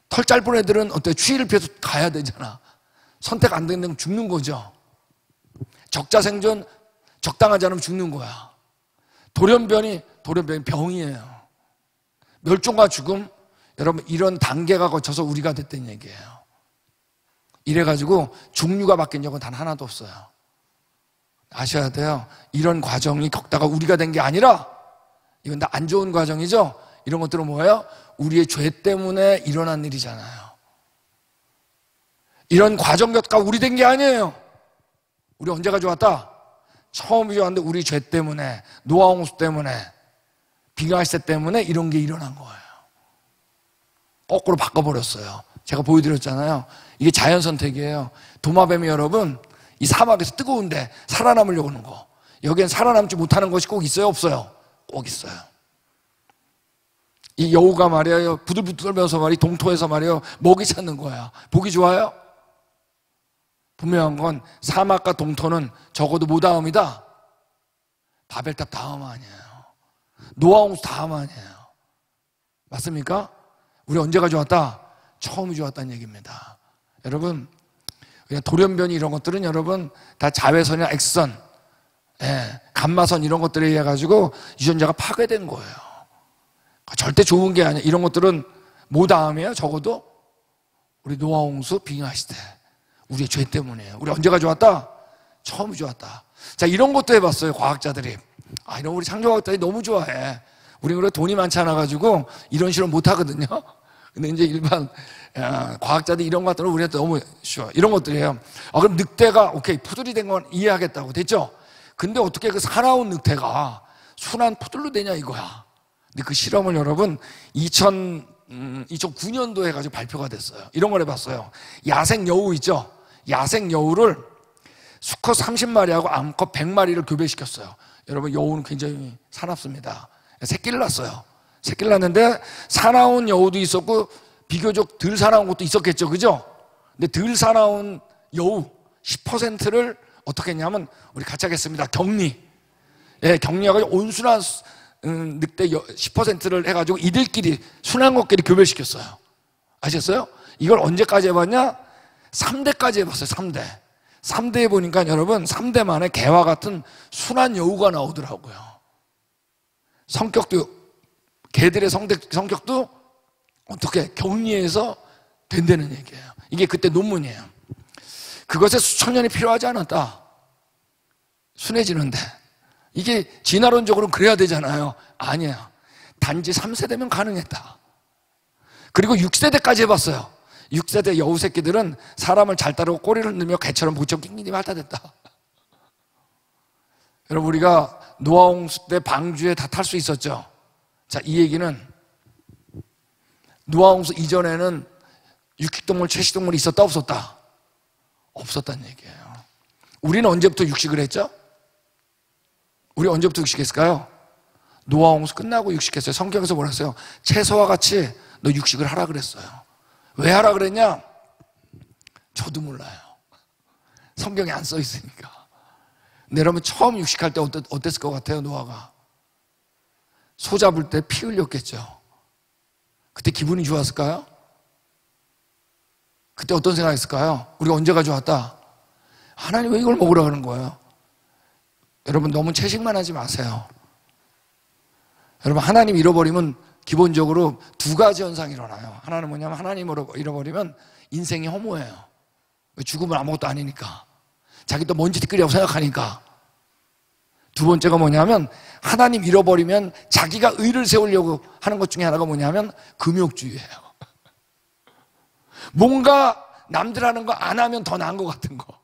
털 짧은 애들은 어때요? 추위를 피해서 가야 되잖아. 선택 안 되는 건 죽는 거죠. 적자 생존, 적당하지 않으면 죽는 거야. 돌연변이 병이에요. 멸종과 죽음, 여러분 이런 단계가 거쳐서 우리가 됐다는 얘기예요. 이래가지고 종류가 바뀐 적은 단 하나도 없어요. 아셔야 돼요. 이런 과정이 겪다가 우리가 된 게 아니라 이건 다 안 좋은 과정이죠. 이런 것들은 뭐예요? 우리의 죄 때문에 일어난 일이잖아요. 이런 과정 겪다가 우리 된 게 아니에요. 우리 언제가 좋았다? 처음 좋았는데 우리 죄 때문에, 노아 홍수 때문에, 빙하시대 때문에 이런 게 일어난 거예요. 거꾸로 바꿔버렸어요. 제가 보여드렸잖아요. 이게 자연 선택이에요. 도마뱀이 여러분 이 사막에서 뜨거운데 살아남으려고 하는 거. 여기엔 살아남지 못하는 것이 꼭 있어요, 없어요? 꼭 있어요. 이 여우가 말이에요, 부들부들 떨면서 말이 동토에서 말이에요, 먹이 찾는 거야. 보기 좋아요? 분명한 건 사막과 동토는 적어도 뭐 다음이다? 바벨탑 다음 아니에요. 노아 홍수 다음 아니에요. 맞습니까? 우리 언제가 좋았다? 처음이 좋았다는 얘기입니다. 여러분, 그냥 돌연변이 이런 것들은 여러분 다 자외선이나 X선, 감마선 이런 것들에 의해 가지고 유전자가 파괴된 거예요. 절대 좋은 게 아니에요. 이런 것들은 뭐 다음이에요? 적어도 우리 노아 홍수, 빙하시대. 우리의 죄 때문이에요. 우리 언제가 좋았다? 처음이 좋았다. 자, 이런 것도 해봤어요, 과학자들이. 이런 우리 창조과학자들이 너무 좋아해. 우리 그래 돈이 많지 않아 가지고 이런 실험 못 하거든요. 근데 이제 일반 과학자들이 이런 것들은 우리한테 너무 쉬워. 이런 것들이에요. 그럼 늑대가 오케이 푸들이 된 건 이해하겠다고 됐죠? 근데 어떻게 그 사나운 늑대가 순한 푸들로 되냐 이거야. 근데 그 실험을 여러분 2009년도에 가지고 발표가 됐어요. 이런 걸 해봤어요. 야생 여우 있죠? 야생 여우를 수컷 30마리하고 암컷 100마리를 교배시켰어요. 여러분, 여우는 굉장히 사납습니다. 새끼를 낳았어요. 새끼를 낳았는데 사나운 여우도 있었고 비교적 덜 사나운 것도 있었겠죠, 그죠? 근데 덜 사나운 여우 10%를 어떻게 했냐면 우리 같이 하겠습니다. 격리해가지고 온순한 늑대 10%를 해가지고 이들끼리 순한 것끼리 교배시켰어요. 아셨어요? 이걸 언제까지 해봤냐? 3대까지 해봤어요. 3대 해보니까 여러분 3대 만에 개와 같은 순한 여우가 나오더라고요. 성격도, 개들의 성격도 어떻게 격리해서 된다는 얘기예요. 이게 그때 논문이에요. 그것에 수천 년이 필요하지 않았다. 순해지는데. 이게 진화론적으로는 그래야 되잖아요. 아니야. 단지 3세대면 가능했다. 그리고 6세대까지 해봤어요. 6세대 여우 새끼들은 사람을 잘 따르고 꼬리를 넣으며 개처럼 무척 낑낑이 핥아댔다. 여러분, 우리가 노아 홍수 때 방주에 다 탈 수 있었죠. 자, 이 얘기는 노아 홍수 이전에는 육식동물, 채식동물이 있었다 없었다? 없었다는 얘기예요. 우리는 언제부터 육식을 했죠? 우리 언제부터 육식했을까요? 노아 홍수 끝나고 육식했어요. 성경에서 뭐라 했어요? 채소와 같이 너 육식을 하라 그랬어요. 왜 하라 그랬냐? 저도 몰라요. 성경에 안 써 있으니까. 근데 여러분 처음 육식할 때 어땠을 것 같아요? 노아가 소 잡을 때 피 흘렸겠죠. 그때 기분이 좋았을까요? 그때 어떤 생각했을까요? 우리가 언제 가져왔다? 하나님 왜 이걸 먹으라 그러는 거예요? 여러분 너무 채식만 하지 마세요. 여러분 하나님 잃어버리면 기본적으로 두 가지 현상이 일어나요. 하나는 뭐냐면 하나님을 잃어버리면 인생이 허무해요. 죽으면 아무것도 아니니까. 자기 또 먼지띠끌이라고 생각하니까. 두 번째가 뭐냐면 하나님 잃어버리면 자기가 의를 세우려고 하는 것 중에 하나가 뭐냐면 금욕주의예요. 뭔가 남들 하는 거 안 하면 더 나은 것 같은 거.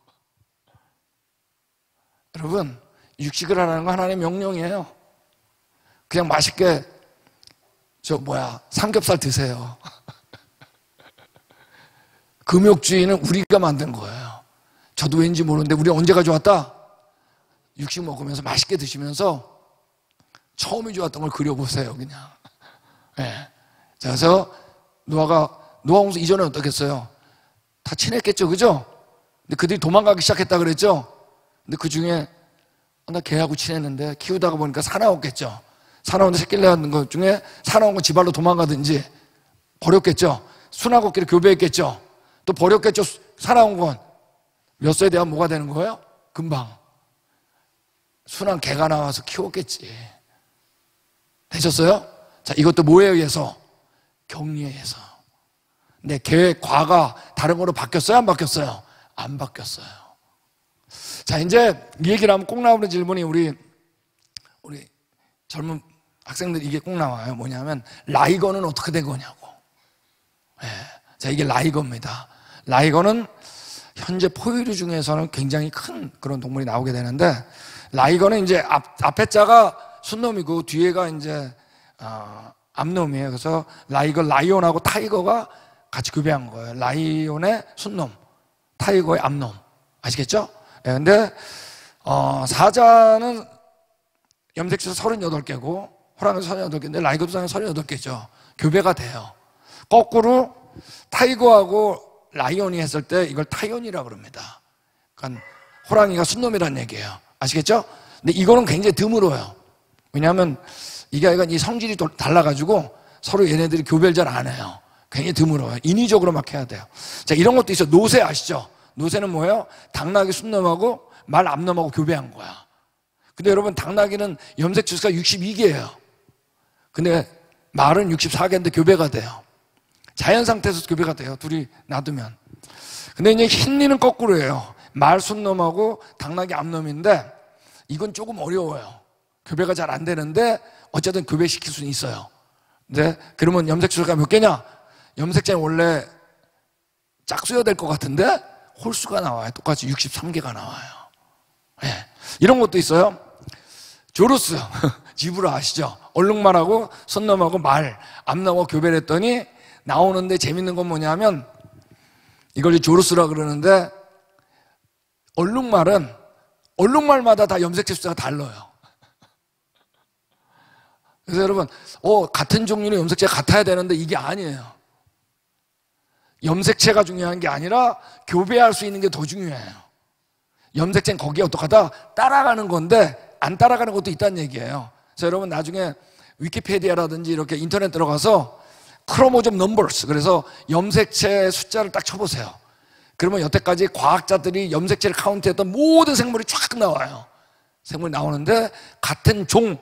여러분 육식을 하라는 거 하나님의 명령이에요. 그냥 맛있게 삼겹살 드세요. 금욕주의는 우리가 만든 거예요. 저도 왠지 모르는데 우리 언제 가져왔다? 육식 먹으면서 맛있게 드시면서 처음이 좋았던 걸 그려보세요. 그냥. 네. 그래서 노아 홍수 이전에 어떻겠어요? 다 친했겠죠, 그죠? 근데 그들이 도망가기 시작했다 그랬죠? 근데 그 중에 나 걔하고 친했는데 키우다가 보니까 사나웠겠죠. 사나운데 새끼를 낳는 것 중에 사나운 건 지발로 도망가든지 버렸겠죠. 순하고끼리 교배했겠죠. 또 버렸겠죠. 사나운 건 몇 세에 대한 뭐가 되는 거예요? 금방 순한 개가 나와서 키웠겠지. 되셨어요? 자, 이것도 뭐에 의해서? 격리에 의해서. 내 계획, 과가 다른 거로 바뀌었어요? 안 바뀌었어요? 안 바뀌었어요. 자, 이제 이 얘기를 하면 꼭 나오는 질문이 우리 젊은 학생들 이게 꼭 나와요. 뭐냐면 라이거는 어떻게 된 거냐고. 네. 자, 이게 라이거입니다. 라이거는 현재 포유류 중에서는 굉장히 큰 그런 동물이 나오게 되는데, 라이거는 이제 앞에 자가 순놈이고 뒤에가 이제 암놈이에요. 그래서 라이온하고 타이거가 같이 교배한 거예요. 라이온의 순놈, 타이거의 암놈. 아시겠죠? 네, 근데 사자는 염색체에서 38개고 호랑이도 38개인데 라이거도 38개죠. 교배가 돼요. 거꾸로 타이거하고 라이온이 했을 때 이걸 타이온이라고 그럽니다. 그러니까 호랑이가 순놈이라는 얘기예요. 아시겠죠? 근데 이거는 굉장히 드물어요. 왜냐하면 이게 이 성질이 달라가지고 서로 얘네들이 교배를 잘 안 해요. 굉장히 드물어요. 인위적으로 막 해야 돼요. 자, 이런 것도 있어요. 노새 아시죠? 노새는 뭐예요? 당나귀 순놈하고 말 암놈하고 교배한 거야. 근데 여러분 당나귀는 염색 주수가 62개예요. 근데 말은 64개인데 교배가 돼요. 자연 상태에서 교배가 돼요. 둘이 놔두면. 근데 이제 흰니는 거꾸로예요. 말 순놈하고 당나귀 암놈인데 이건 조금 어려워요. 교배가 잘 안 되는데 어쨌든 교배시킬 수는 있어요. 근데 그러면 염색 주수가 몇 개냐? 염색체는 원래 짝수여야 될 것 같은데 홀수가 나와요. 똑같이 63개가 나와요. 네. 이런 것도 있어요. 조루스, 지브라 아시죠? 얼룩말하고 순놈하고 말, 암놈하고 교배를 했더니 나오는데 재밌는 건 뭐냐면 이걸 조루스라 그러는데 얼룩말마다 다 염색체 숫자가 달라요. 그래서 여러분 같은 종류의 염색체가 같아야 되는데 이게 아니에요. 염색체가 중요한 게 아니라 교배할 수 있는 게 더 중요해요. 염색체는 거기에 어떡하다 따라가는 건데 안 따라가는 것도 있다는 얘기예요. 그래서 여러분 나중에 위키피디아라든지 이렇게 인터넷 들어가서 크로모좀 넘버스, 그래서 염색체 숫자를 딱 쳐보세요. 그러면 여태까지 과학자들이 염색체를 카운트했던 모든 생물이 쫙 나와요. 생물이 나오는데 같은 종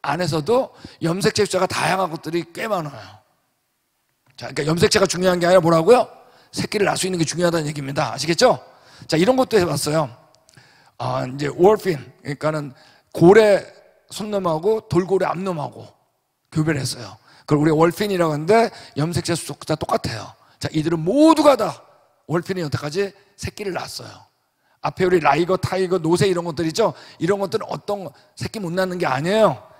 안에서도 염색체 숫자가 다양한 것들이 꽤 많아요. 자, 그러니까 염색체가 중요한 게 아니라 뭐라고요? 새끼를 낳을 수 있는 게 중요하다는 얘기입니다. 아시겠죠? 자, 이런 것도 해봤어요. 이제 월핀, 그러니까는 고래 순놈하고 돌고래 암놈하고 교배를 했어요. 그걸 우리가 월핀이라고 하는데 염색체 숫자 똑같아요. 자, 이들은 모두가 다 월핀이 여태까지 새끼를 낳았어요. 앞에 우리 라이거, 타이거, 노새 이런 것들 있죠? 이런 것들은 어떤 새끼 못 낳는 게 아니에요.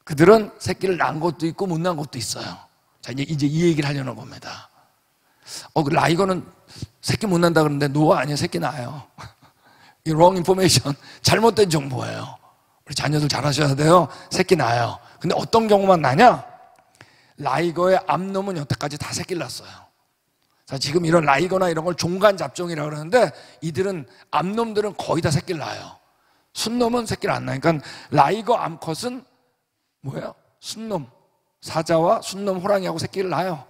그들은 새끼를 낳은 것도 있고 못 낳은 것도 있어요. 자, 이제 이 얘기를 하려는 겁니다. 그 라이거는 새끼 못 낳는다 그러는데 노아 아니에요. 새끼 낳아요. 이 wrong information, 잘못된 정보예요. 우리 자녀들 잘하셔야 돼요. 새끼 낳아요. 근데 어떤 경우만 나냐? 라이거의 암놈은 여태까지 다 새끼를 낳았어요. 자, 지금 이런 라이거나 이런 걸 종간잡종이라고 그러는데 이들은 암놈들은 거의 다 새끼를 낳아요. 순놈은 새끼를 안 낳아요. 그러니까 라이거 암컷은 뭐예요? 순놈, 사자와 순놈 호랑이하고 새끼를 낳아요.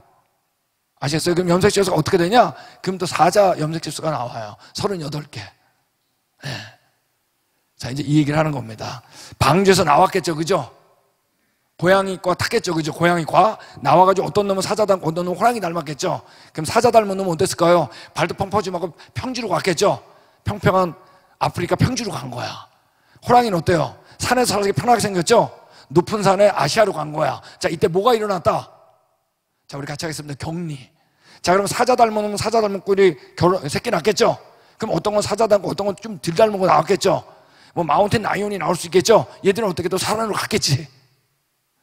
아시겠어요? 그럼 염색지수가 어떻게 되냐? 그럼 또 사자 염색지수가 나와요. 38개. 네. 자, 이제 이 얘기를 하는 겁니다. 방주에서 나왔겠죠, 그죠? 고양이과 탔겠죠, 그죠? 고양이과 나와가지고 어떤 놈은 사자 닮고 어떤 놈은 호랑이 닮았겠죠? 그럼 사자 닮은 놈은 어땠을까요? 발도 펑퍼짐하고 평지로 갔겠죠? 평평한 아프리카 평지로 간 거야. 호랑이는 어때요? 산에서 살기 편하게 생겼죠? 높은 산에 아시아로 간 거야. 자, 이때 뭐가 일어났다? 자, 우리 같이 하겠습니다. 격리. 자, 그럼 사자 닮은 놈은 사자 닮은 꼴이 새끼 낳겠죠? 그럼 어떤 건 사자 닮고 어떤 건 좀 덜 닮은 거 나왔겠죠? 뭐 마운틴 라이온이 나올 수 있겠죠? 얘들은 어떻게 또 산으로 갔겠지?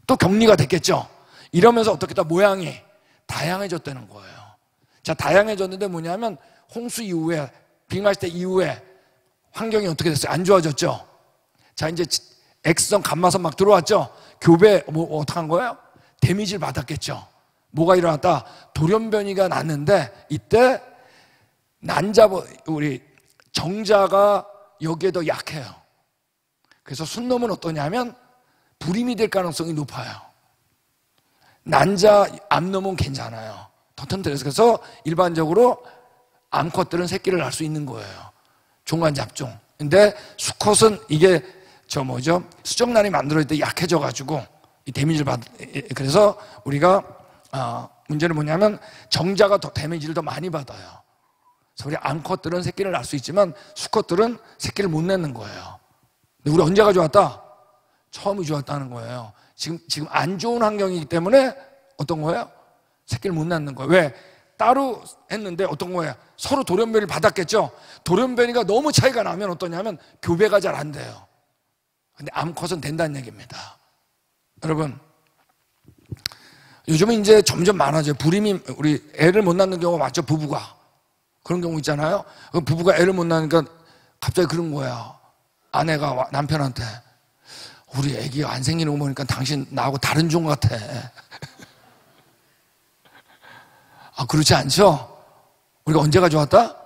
또 격리가 됐겠죠? 이러면서 어떻게 또 모양이 다양해졌다는 거예요. 자, 다양해졌는데 뭐냐면 홍수 이후에, 빅마시 때 이후에 환경이 어떻게 됐어요? 안 좋아졌죠? 자, 이제 X선, 감마선 막 들어왔죠? 교배, 뭐, 어떻게 한 거예요? 데미지를 받았겠죠? 뭐가 일어났다? 돌연변이가 났는데 이때 우리 정자가 여기에 더 약해요. 그래서 순놈은 어떠냐면 불임이 될 가능성이 높아요. 난자 암놈은 괜찮아요. 더 튼튼해서. 그래서 일반적으로 암컷들은 새끼를 낳을 수 있는 거예요. 종간잡종. 근데 수컷은 이게 수정란이 만들어질 때 약해져가지고 이 데미지를 그래서 우리가 문제는 뭐냐면 정자가 더 데미지를 더 많이 받아요. 그래서 우리 암컷들은 새끼를 낳을 수 있지만 수컷들은 새끼를 못 낳는 거예요. 근데 우리 언제 가져왔다? 처음이 좋았다는 거예요. 지금 안 좋은 환경이기 때문에 어떤 거예요? 새끼를 못 낳는 거예요. 왜? 따로 했는데 어떤 거예요? 서로 돌연변이를 받았겠죠? 돌연변이가 너무 차이가 나면 어떠냐면 교배가 잘 안 돼요. 근데 암컷은 된다는 얘기입니다. 여러분, 요즘은 이제 점점 많아져요. 불임이, 우리 애를 못 낳는 경우가 많죠, 부부가. 그런 경우 있잖아요. 부부가 애를 못 낳으니까 갑자기 그런 거야. 아내가 남편한테, 우리 애기가 안 생기는 거 보니까 당신 나하고 다른 종 같아. 아, 그렇지 않죠? 우리가 언제가 좋았다?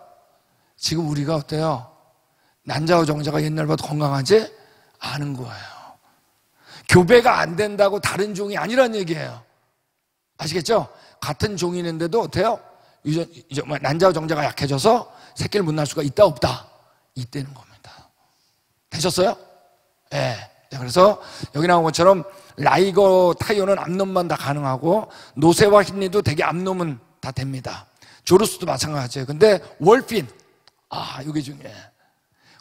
지금 우리가 어때요? 난자와 정자가 옛날보다 건강하지? 않은 거예요. 교배가 안 된다고 다른 종이 아니란 얘기예요. 아시겠죠? 같은 종이는데도 어때요? 이제 난자와 정자가 약해져서 새끼를 못 낳을 수가 있다 없다? 있다는 겁니다. 되셨어요? 예. 네. 그래서 여기 나온 것처럼 라이거 타이어는 암놈만 다 가능하고 노새와 흰니도 되게 암놈은 다 됩니다. 조르스도 마찬가지예요. 근데 월핀, 이게 중요해.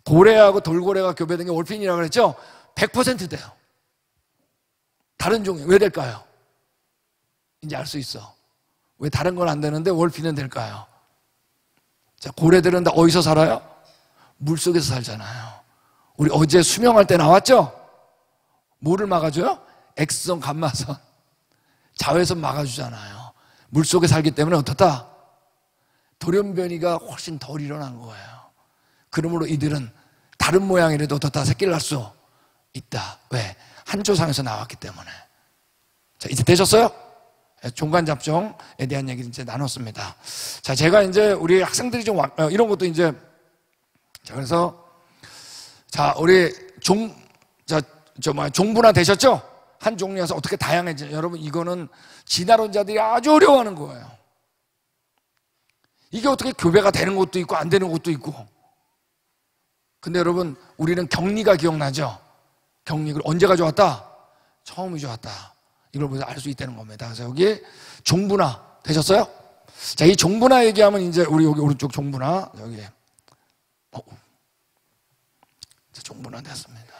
고래하고 돌고래가 교배된 게 월핀이라고 그랬죠? 100% 돼요. 다른 종이 왜 될까요? 이제 알 수 있어. 왜 다른 건 안 되는데 월핀은 될까요? 자, 고래들은 다 어디서 살아요? 물속에서 살잖아요. 우리 어제 수명할 때 나왔죠? 뭐를 막아줘요? X선, 감마선, 자외선 막아주잖아요. 물속에 살기 때문에 어떻다? 돌연변이가 훨씬 덜 일어난 거예요. 그러므로 이들은 다른 모양이라도 어떻다? 새끼를 낳을 수 있다. 왜? 한 조상에서 나왔기 때문에. 자, 이제 되셨어요? 종간잡종에 대한 얘기를 이제 나눴습니다. 자, 제가 이제 우리 학생들이 좀 이런 것도 이제, 자, 그래서, 자, 우리 종분화 되셨죠? 한 종류에서 어떻게 다양해지냐. 여러분, 이거는 진화론자들이 아주 어려워하는 거예요. 이게 어떻게 교배가 되는 것도 있고 안 되는 것도 있고. 근데 여러분, 우리는 격리가 기억나죠? 격리를 언제 가져왔다? 처음이 좋았다. 이걸 보면서 알 수 있다는 겁니다. 그래서 여기 종분화 되셨어요? 자, 이 종분화 얘기하면 이제 우리 여기 오른쪽 종분화 여기 종분화 됐습니다.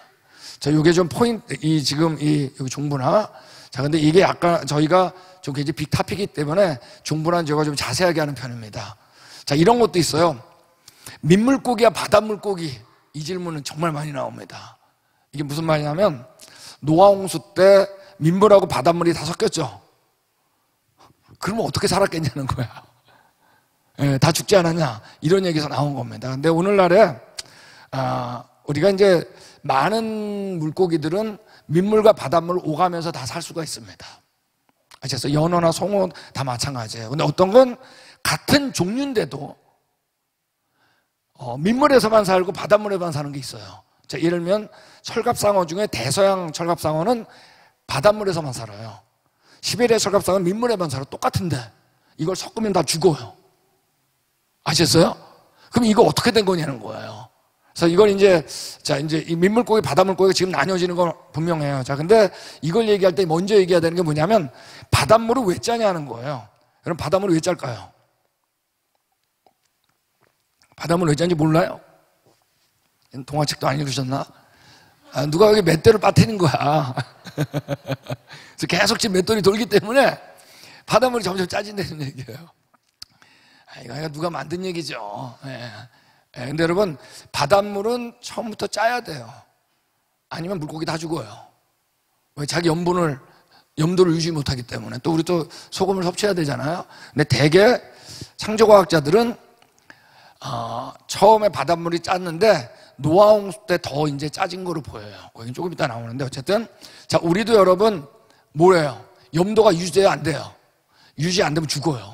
자, 요게 좀 포인트, 여기 종분화. 자, 근데 이게 약간 저희가 좀 굉장히 빅탑이기 때문에 종분화는 제가 좀 자세하게 하는 편입니다. 자, 이런 것도 있어요. 민물고기와 바닷물고기. 이 질문은 정말 많이 나옵니다. 이게 무슨 말이냐면, 노아홍수 때 민물하고 바닷물이 다 섞였죠. 그러면 어떻게 살았겠냐는 거야. 다 죽지 않았냐? 이런 얘기에서 나온 겁니다. 근데 오늘날에, 우리가 이제 많은 물고기들은 민물과 바닷물을 오가면서 다 살 수가 있습니다. 그래서 연어나 송어 다 마찬가지예요. 근데 어떤 건 같은 종류인데도 민물에서만 살고 바닷물에만 사는 게 있어요. 자, 예를 들면 철갑상어 중에 대서양 철갑상어는 바닷물에서만 살아요. 시베리아 철갑상어는 민물에만 살아. 똑같은데 이걸 섞으면 다 죽어요. 아셨어요? 그럼 이거 어떻게 된 거냐는 거예요. 그래서 이걸 이제 이 민물고기, 바닷물고기가 지금 나뉘어지는 건 분명해요. 자, 근데 이걸 얘기할 때 먼저 얘기해야 되는 게 뭐냐면 바닷물을 왜 짜냐는 거예요. 그럼 바닷물을 왜 짤까요? 바닷물을 왜 짠지 몰라요? 동화책도 안 읽으셨나? 누가 여기 맷돌을 빠뜨리는 거야. 그래서 계속 지금 맷돌이 돌기 때문에 바닷물이 점점 짜진다는 얘기예요. 이거 누가 만든 얘기죠. 근데 여러분, 바닷물은 처음부터 짜야 돼요. 아니면 물고기 다 죽어요. 왜? 자기 염도를 유지 못하기 때문에. 또 우리 또 소금을 섭취해야 되잖아요. 근데 대개 창조과학자들은 처음에 바닷물이 짰는데 노아 홍수 때 더 이제 짜진 거로 보여요. 거긴 조금 이따 나오는데 어쨌든 자, 우리도 여러분 뭐래요? 염도가 유지돼야 안 돼요. 유지 안 되면 죽어요.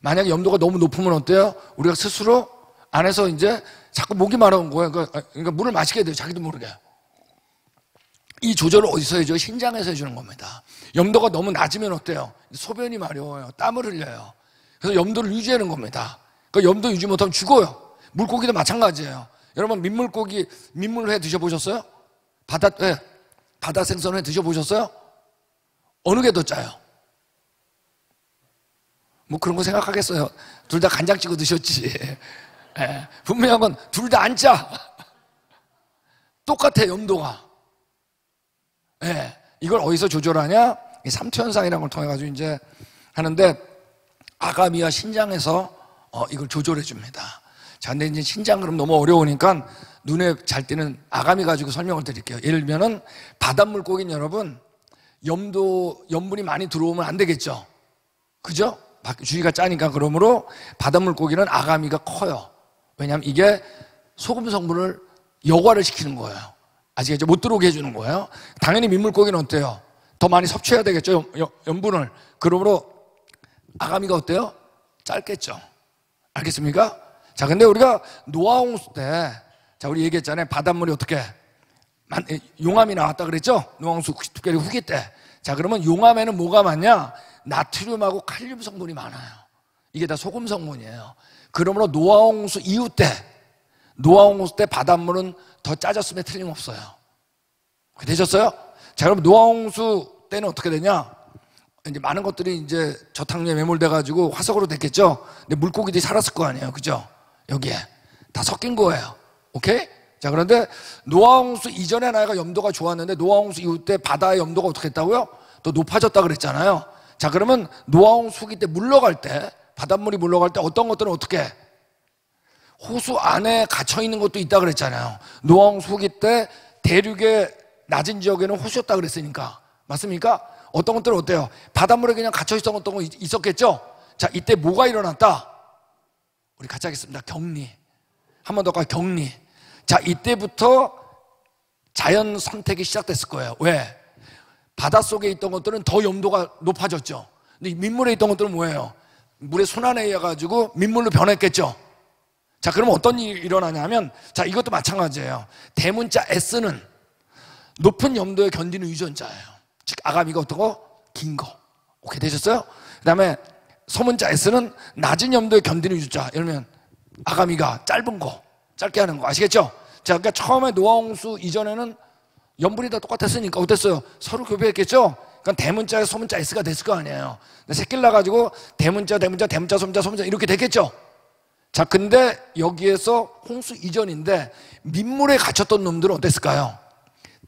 만약에 염도가 너무 높으면 어때요? 우리가 스스로 안에서 이제 자꾸 목이 마려운 거예요. 그러니까 물을 마시게 돼요. 자기도 모르게. 이 조절을 어디서 해줘요? 신장에서 해주는 겁니다. 염도가 너무 낮으면 어때요? 소변이 마려워요. 땀을 흘려요. 그래서 염도를 유지하는 겁니다. 그 염도 유지 못하면 죽어요. 물고기도 마찬가지예요. 여러분 민물회 드셔보셨어요? 바다 생선회 드셔보셨어요? 어느 게 더 짜요? 뭐 그런 거 생각하겠어요. 둘 다 간장 찍어 드셨지. 분명한 건 둘 다 안 짜. 똑같아 염도가. 이걸 어디서 조절하냐? 이 삼투현상이라는 걸 통해 가지고 이제 하는데 아가미와 신장에서 이걸 조절해 줍니다. 자, 근데 이제 신장 그럼 너무 어려우니까 눈에 잘 띄는 아가미 가지고 설명을 드릴게요. 예를 들면은 바닷물고기는 여러분 염분이 많이 들어오면 안 되겠죠. 그죠? 주위가 짜니까. 그러므로 바닷물고기는 아가미가 커요. 왜냐하면 이게 소금 성분을 여과를 시키는 거예요. 아시겠죠? 못 들어오게 해주는 거예요. 당연히 민물고기는 어때요? 더 많이 섭취해야 되겠죠, 염분을. 그러므로 아가미가 어때요? 짧겠죠. 알겠습니까? 자, 근데 우리가 노아 홍수 때, 자, 우리 얘기했잖아요. 바닷물이 어떻게 용암이 나왔다 그랬죠? 노아 홍수 특별히 후기 때. 자, 그러면 용암에는 뭐가 많냐? 나트륨하고 칼륨 성분이 많아요. 이게 다 소금 성분이에요. 그러므로 노아 홍수 이후 때, 노아 홍수 때 바닷물은 더 짜졌음에 틀림없어요. 그렇게 되셨어요? 자, 그럼 노아 홍수 때는 어떻게 되냐? 이제 많은 것들이 이제 저탕류에 매몰돼가지고 화석으로 됐겠죠? 근데 물고기들이 살았을 거 아니에요. 그죠? 여기에. 다 섞인 거예요. 오케이? 자, 그런데 노아 홍수 이전에 나이가 염도가 좋았는데 노아 홍수 이후 때 바다의 염도가 어떻게 했다고요? 더 높아졌다 그랬잖아요. 자, 그러면 노아 홍수 후기 때 물러갈 때, 바닷물이 물러갈 때 어떤 것들은 어떻게 해? 호수 안에 갇혀있는 것도 있다 그랬잖아요. 노아 홍수 후기 때 대륙의 낮은 지역에는 호수였다 그랬으니까. 맞습니까? 어떤 것들은 어때요? 바닷물에 그냥 갇혀있던 어떤 거 있었겠죠? 자, 이때 뭐가 일어났다? 우리 같이 하겠습니다. 격리. 한 번 더 가, 격리. 자, 이때부터 자연 선택이 시작됐을 거예요. 왜? 바닷속에 있던 것들은 더 염도가 높아졌죠. 근데 민물에 있던 것들은 뭐예요? 물의 순환에 의해 가지고 민물로 변했겠죠. 자, 그러면 어떤 일이 일어나냐면, 자, 이것도 마찬가지예요. 대문자 S는 높은 염도에 견디는 유전자예요. 즉 아가미가 어떻고? 긴 거. 오케이, 되셨어요? 그 다음에 소문자 S는 낮은 염도에 견디는 유전자. 예를 들면 아가미가 짧은 거, 짧게 하는 거. 아시겠죠? 자, 그러니까 처음에 노아 홍수 이전에는 염분이 다 똑같았으니까 어땠어요? 서로 교배했겠죠? 그러니까 대문자에 소문자 S가 됐을 거 아니에요. 새끼를 낳아가지고 대문자, 소문자 이렇게 됐겠죠? 자, 근데 여기에서 홍수 이전인데 민물에 갇혔던 놈들은 어땠을까요?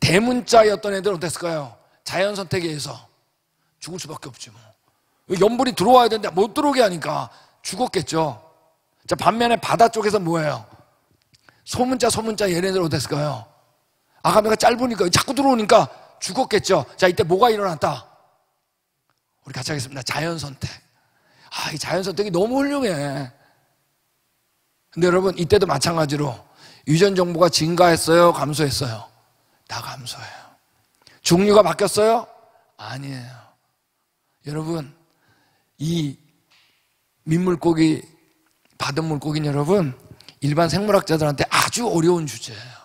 대문자였던 애들은 어땠을까요? 자연 선택에 의해서 죽을 수밖에 없지 뭐. 염분이 들어와야 되는데 못 들어오게 하니까 죽었겠죠. 자, 반면에 바다 쪽에서 뭐예요? 소문자 얘네들 어땠을까요? 아가미가 짧으니까 자꾸 들어오니까 죽었겠죠. 자, 이때 뭐가 일어났다? 우리 같이 하겠습니다. 자연 선택. 이 자연 선택이 너무 훌륭해. 근데 여러분, 이때도 마찬가지로 유전 정보가 증가했어요? 감소했어요? 다 감소해요. 종류가 바뀌었어요? 아니에요. 여러분, 이 민물고기, 바닷물고기는 여러분, 일반 생물학자들한테 아주 어려운 주제예요.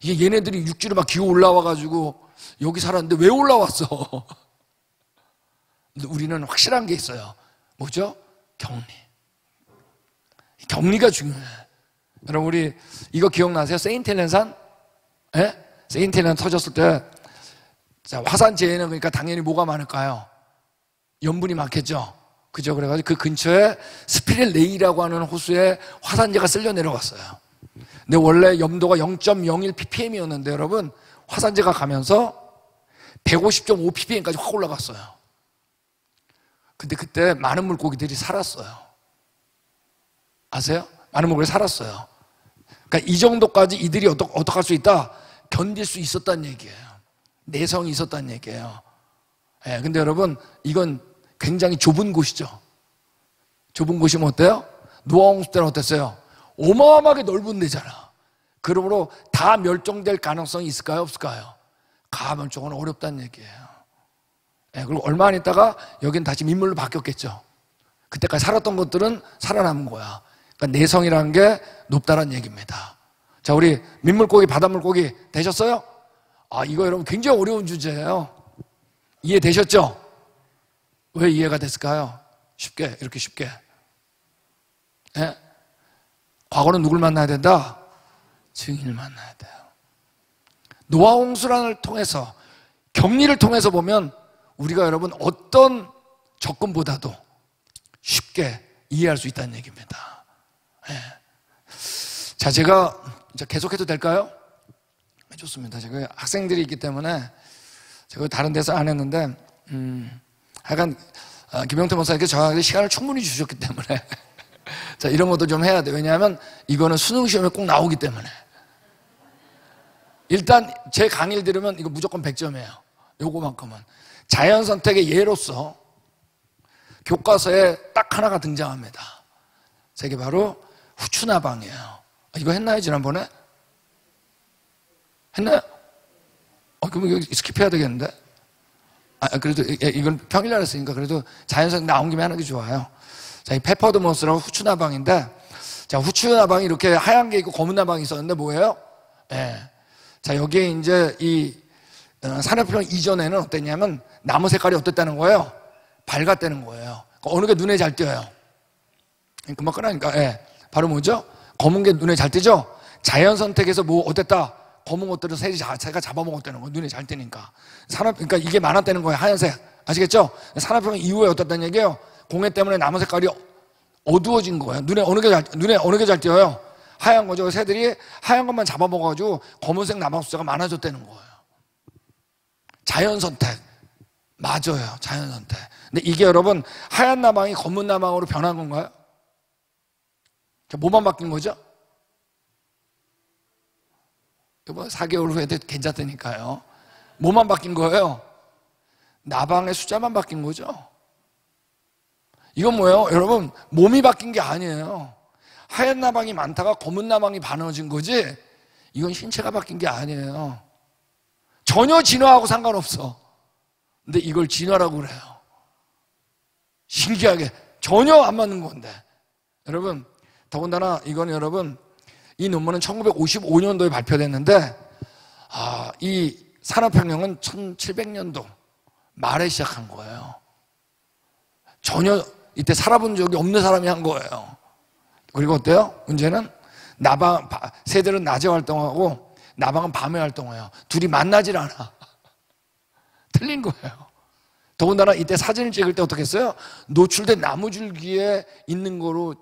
이게 얘네들이 육지로 막 기어 올라와가지고 여기 살았는데 왜 올라왔어? 근데 우리는 확실한 게 있어요. 뭐죠? 격리. 격리가 중요해. 여러분, 우리 이거 기억나세요? 세인트 헬렌산? 예? 세인트 헬렌 터졌을 때, 자, 화산재해는 그러니까 당연히 뭐가 많을까요? 염분이 많겠죠? 그죠? 그래가지고 그 근처에 스피릴 레이라고 하는 호수에 화산재가 쓸려 내려갔어요. 근데 원래 염도가 0.01 ppm이었는데 여러분, 화산재가 가면서 150.5 ppm까지 확 올라갔어요. 근데 그때 많은 물고기들이 살았어요. 아세요? 많은 물고기들이 살았어요. 그러니까 이 정도까지 이들이 어떻게 할 수 있다? 견딜 수 있었다는 얘기예요. 내성이 있었다는 얘기예요. 예, 근데 여러분, 이건 굉장히 좁은 곳이죠. 좁은 곳이면 어때요? 노아 홍수 때는 어땠어요? 어마어마하게 넓은 데잖아. 그러므로 다 멸종될 가능성이 있을까요? 없을까요? 가멸종은 어렵다는 얘기예요. 예, 그리고 얼마 안 있다가 여긴 다시 민물로 바뀌었겠죠. 그때까지 살았던 것들은 살아남은 거야. 그러니까 내성이라는 게 높다는 얘기입니다. 자, 우리 민물고기, 바닷물고기 되셨어요? 아, 이거 여러분 굉장히 어려운 주제예요. 이해되셨죠? 왜 이해가 됐을까요? 쉽게, 이렇게 쉽게. 예? 과거는 누굴 만나야 된다? 증인을 만나야 돼요. 노아 홍수란을 통해서, 격리를 통해서 보면 우리가 여러분 어떤 접근보다도 쉽게 이해할 수 있다는 얘기입니다. 예. 자, 제가 계속해도 될까요? 좋습니다. 제가 학생들이 있기 때문에 제가 다른 데서 안 했는데, 하여간 김영태 목사님께서 저한테 시간을 충분히 주셨기 때문에 자, 이런 것도 좀 해야 돼요. 왜냐하면 이거는 수능 시험에 꼭 나오기 때문에. 일단 제 강의를 들으면 이거 무조건 100점이에요. 요거만큼은. 자연선택의 예로서 교과서에 딱 하나가 등장합니다. 저게 바로 후추나방이에요. 이거 했나요, 지난번에? 했나요? 그럼 이거 스킵해야 되겠는데? 그래도 이건 평일날 했으니까 그래도 자연선택 나온 김에 하는 게 좋아요. 자, 이 페퍼드모스라고 후추나방인데, 자, 후추나방이 이렇게 하얀 게 있고 검은 나방이 있었는데 뭐예요? 예. 자, 여기에 이제 이 산업혁명 이전에는 어땠냐면 나무 색깔이 어땠다는 거예요? 밝았다는 거예요. 어느 게 눈에 잘 띄어요? 금방 끄라니까. 예. 바로 뭐죠? 검은 게 눈에 잘 띄죠? 자연선택에서 뭐 어땠다? 검은 것들을 새가 잡아먹었다는 거예요. 눈에 잘 띄니까. 그러니까 이게 많았다는 거예요. 하얀색. 아시겠죠? 산업혁명 이후에 어땠다는 얘기예요? 공해 때문에 나무 색깔이 어두워진 거예요. 눈에 어느 게 잘 띄어요? 하얀 거죠. 새들이 하얀 것만 잡아먹어가지고 검은색 나방 숫자가 많아졌다는 거예요. 자연선택. 맞아요. 자연선택. 근데 이게 여러분, 하얀 나방이 검은 나방으로 변한 건가요? 뭐만 바뀐 거죠? 4개월 후에도 괜찮다니까요. 뭐만 바뀐 거예요? 나방의 숫자만 바뀐 거죠. 이건 뭐예요? 여러분, 몸이 바뀐 게 아니에요. 하얀 나방이 많다가 검은 나방이 많아진 거지, 이건 신체가 바뀐 게 아니에요. 전혀 진화하고 상관없어. 근데 이걸 진화라고 그래요. 신기하게 전혀 안 맞는 건데. 여러분, 더군다나 이건 여러분, 이 논문은 1955년도에 발표됐는데, 이 산업혁명은 1700년도 말에 시작한 거예요. 전혀 이때 살아본 적이 없는 사람이 한 거예요. 그리고 어때요? 문제는 새들은 낮에 활동하고 나방은 밤에 활동해요. 둘이 만나질 않아. 틀린 거예요. 더군다나 이때 사진을 찍을 때 어떻게 했어요? 노출된 나무줄기에 있는 거로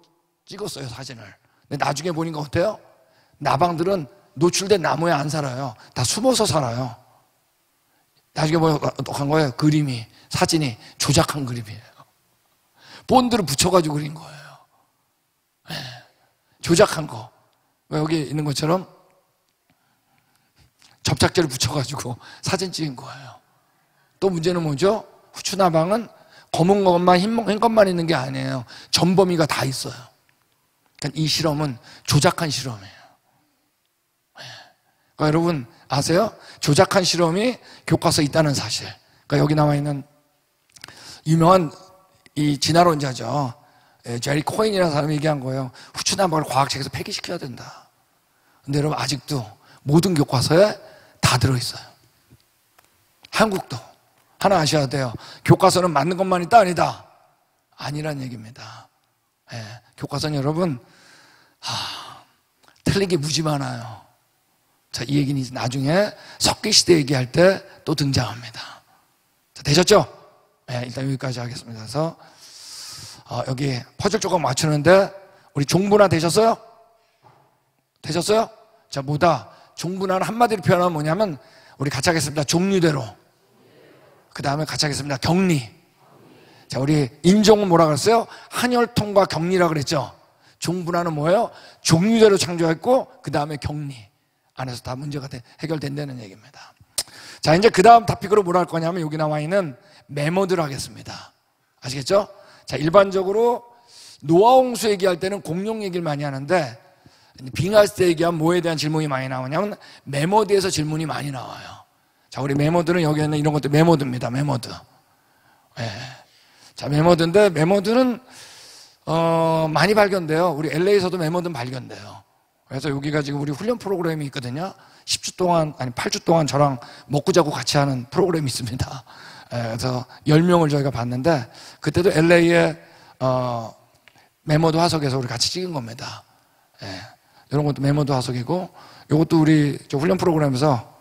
찍었어요, 사진을. 근데 나중에 보니까 어때요? 나방들은 노출된 나무에 안 살아요. 다 숨어서 살아요. 나중에 보니까 어떡한 거예요? 그림이, 사진이 조작한 그림이에요. 본드를 붙여가지고 그린 거예요. 네. 조작한 거. 여기 있는 것처럼 접착제를 붙여가지고 사진 찍은 거예요. 또 문제는 뭐죠? 후추나방은 검은 것만 흰 것만 있는 게 아니에요. 전범위가 다 있어요. 그러니까 이 실험은 조작한 실험이에요. 그러니까 여러분 아세요? 조작한 실험이 교과서에 있다는 사실. 그러니까 여기 나와 있는 유명한 이 진화론자죠. 제리 코인이라는 사람이 얘기한 거예요. 후추단박을 과학책에서 폐기시켜야 된다. 근데 여러분 아직도 모든 교과서에 다 들어있어요. 한국도. 하나 아셔야 돼요. 교과서는 맞는 것만 있다 아니다? 아니란 얘기입니다. 교과서는 여러분 틀린 게 무지 많아요. 자, 이 얘기는 나중에 석기시대 얘기할 때 또 등장합니다. 자, 되셨죠? 일단 여기까지 하겠습니다. 그래서 여기 퍼즐 조각 맞추는데 우리 종분화 되셨어요? 되셨어요? 자, 뭐다? 종분화는 한마디로 표현하면 뭐냐면 우리 같이 하겠습니다. 종류대로. 그 다음에 같이 하겠습니다. 격리. 자, 우리 인종은 뭐라 그랬어요? 한혈통과 격리라 그랬죠? 종분화는 뭐예요? 종류대로 창조했고 그 다음에 격리 안에서 다 문제가 해결된다는 얘기입니다. 자, 이제 그 다음 토픽으로 뭐라 할 거냐면 여기 나와 있는 메모드를 하겠습니다. 아시겠죠? 자, 일반적으로 노아홍수 얘기할 때는 공룡 얘기를 많이 하는데 빙하했을 때 얘기하면 뭐에 대한 질문이 많이 나오냐면 메모드에서 질문이 많이 나와요. 자, 우리 메모드는 여기 있는 이런 것도 메모드입니다. 메모드. 자, 메모드인데 메모드는 많이 발견돼요. 우리 LA에서도 메모드는 발견돼요. 그래서 여기가 지금 우리 훈련 프로그램이 있거든요. 10주 동안, 아니 8주 동안 저랑 먹고 자고 같이 하는 프로그램이 있습니다. 그래서 10명을 저희가 봤는데 그때도 LA에 메모드 화석에서 우리 같이 찍은 겁니다. 이런 것도 메모드 화석이고 이것도 우리 저 훈련 프로그램에서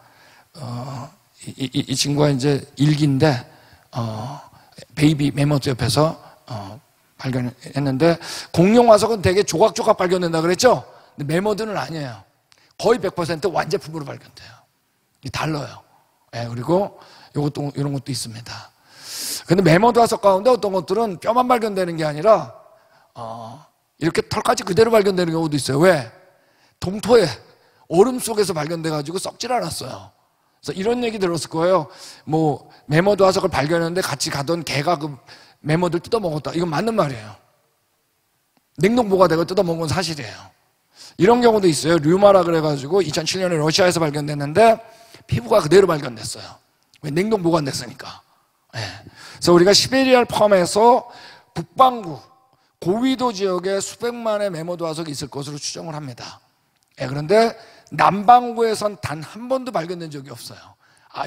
이 친구가 이제 일기인데 베이비 메모드 옆에서 발견했는데 공룡 화석은 되게 조각조각 발견된다 그랬죠? 근데 메모드는 아니에요. 거의 100% 완제품으로 발견돼요. 달라요. 그리고 요것도 이런 것도 있습니다. 근데 메모드 화석 가운데 어떤 것들은 뼈만 발견되는 게 아니라 이렇게 털까지 그대로 발견되는 경우도 있어요. 왜? 동토에 얼음 속에서 발견돼 가지고 썩질 않았어요. 그래서 이런 얘기 들었을 거예요. 뭐 메모드 화석을 발견했는데 같이 가던 개가 그 메모드를 뜯어먹었다. 이건 맞는 말이에요. 냉동보가 되고 뜯어먹은 건 사실이에요. 이런 경우도 있어요. 류마라 그래가지고 2007년에 러시아에서 발견됐는데 피부가 그대로 발견됐어요. 왜? 냉동 보관됐으니까. 그래서 우리가 시베리아를 포함해서 북반구 고위도 지역에 수백만의 메모드 화석이 있을 것으로 추정을 합니다. 그런데 남반구에선 단 한 번도 발견된 적이 없어요.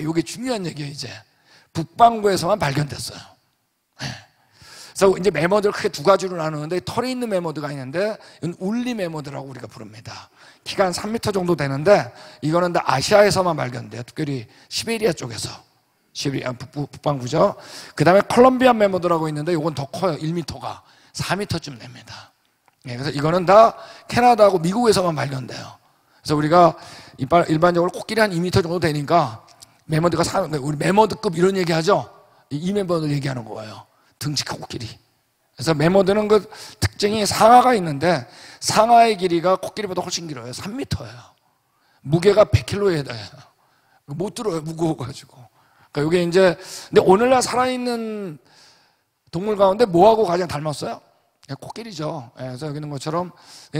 이게 중요한 얘기예요. 이제 북반구에서만 발견됐어요. 그래서 이제 메모드를 크게 두 가지로 나누는데 털이 있는 메모드가 있는데 이건 울리 메모드라고 우리가 부릅니다. 키가 한 3m 정도 되는데 이거는 다 아시아에서만 발견돼요. 특별히 시베리아 쪽에서. 시베리아 북반구죠. 그 다음에 컬럼비안 메모드라고 있는데 이건 더 커요. 1m가 4m쯤 됩니다. 그래서 이거는 다 캐나다하고 미국에서만 발견돼요. 그래서 우리가 일반적으로 코끼리 한 2m 정도 되니까 메모드가 우리 메모드급 이런 얘기 하죠. 이 메모드를 얘기하는 거예요. 등치 큰 코끼리. 그래서 메모드는 그 특징이 상아가 있는데 상아의 길이가 코끼리보다 훨씬 길어요. 3m예요. 무게가 100kg에 해당해요. 못 들어요. 무거워가지고. 그러니까 이게 이제 근데 오늘날 살아있는 동물 가운데 뭐하고 가장 닮았어요? 코끼리죠. 그래서 여기 있는 것처럼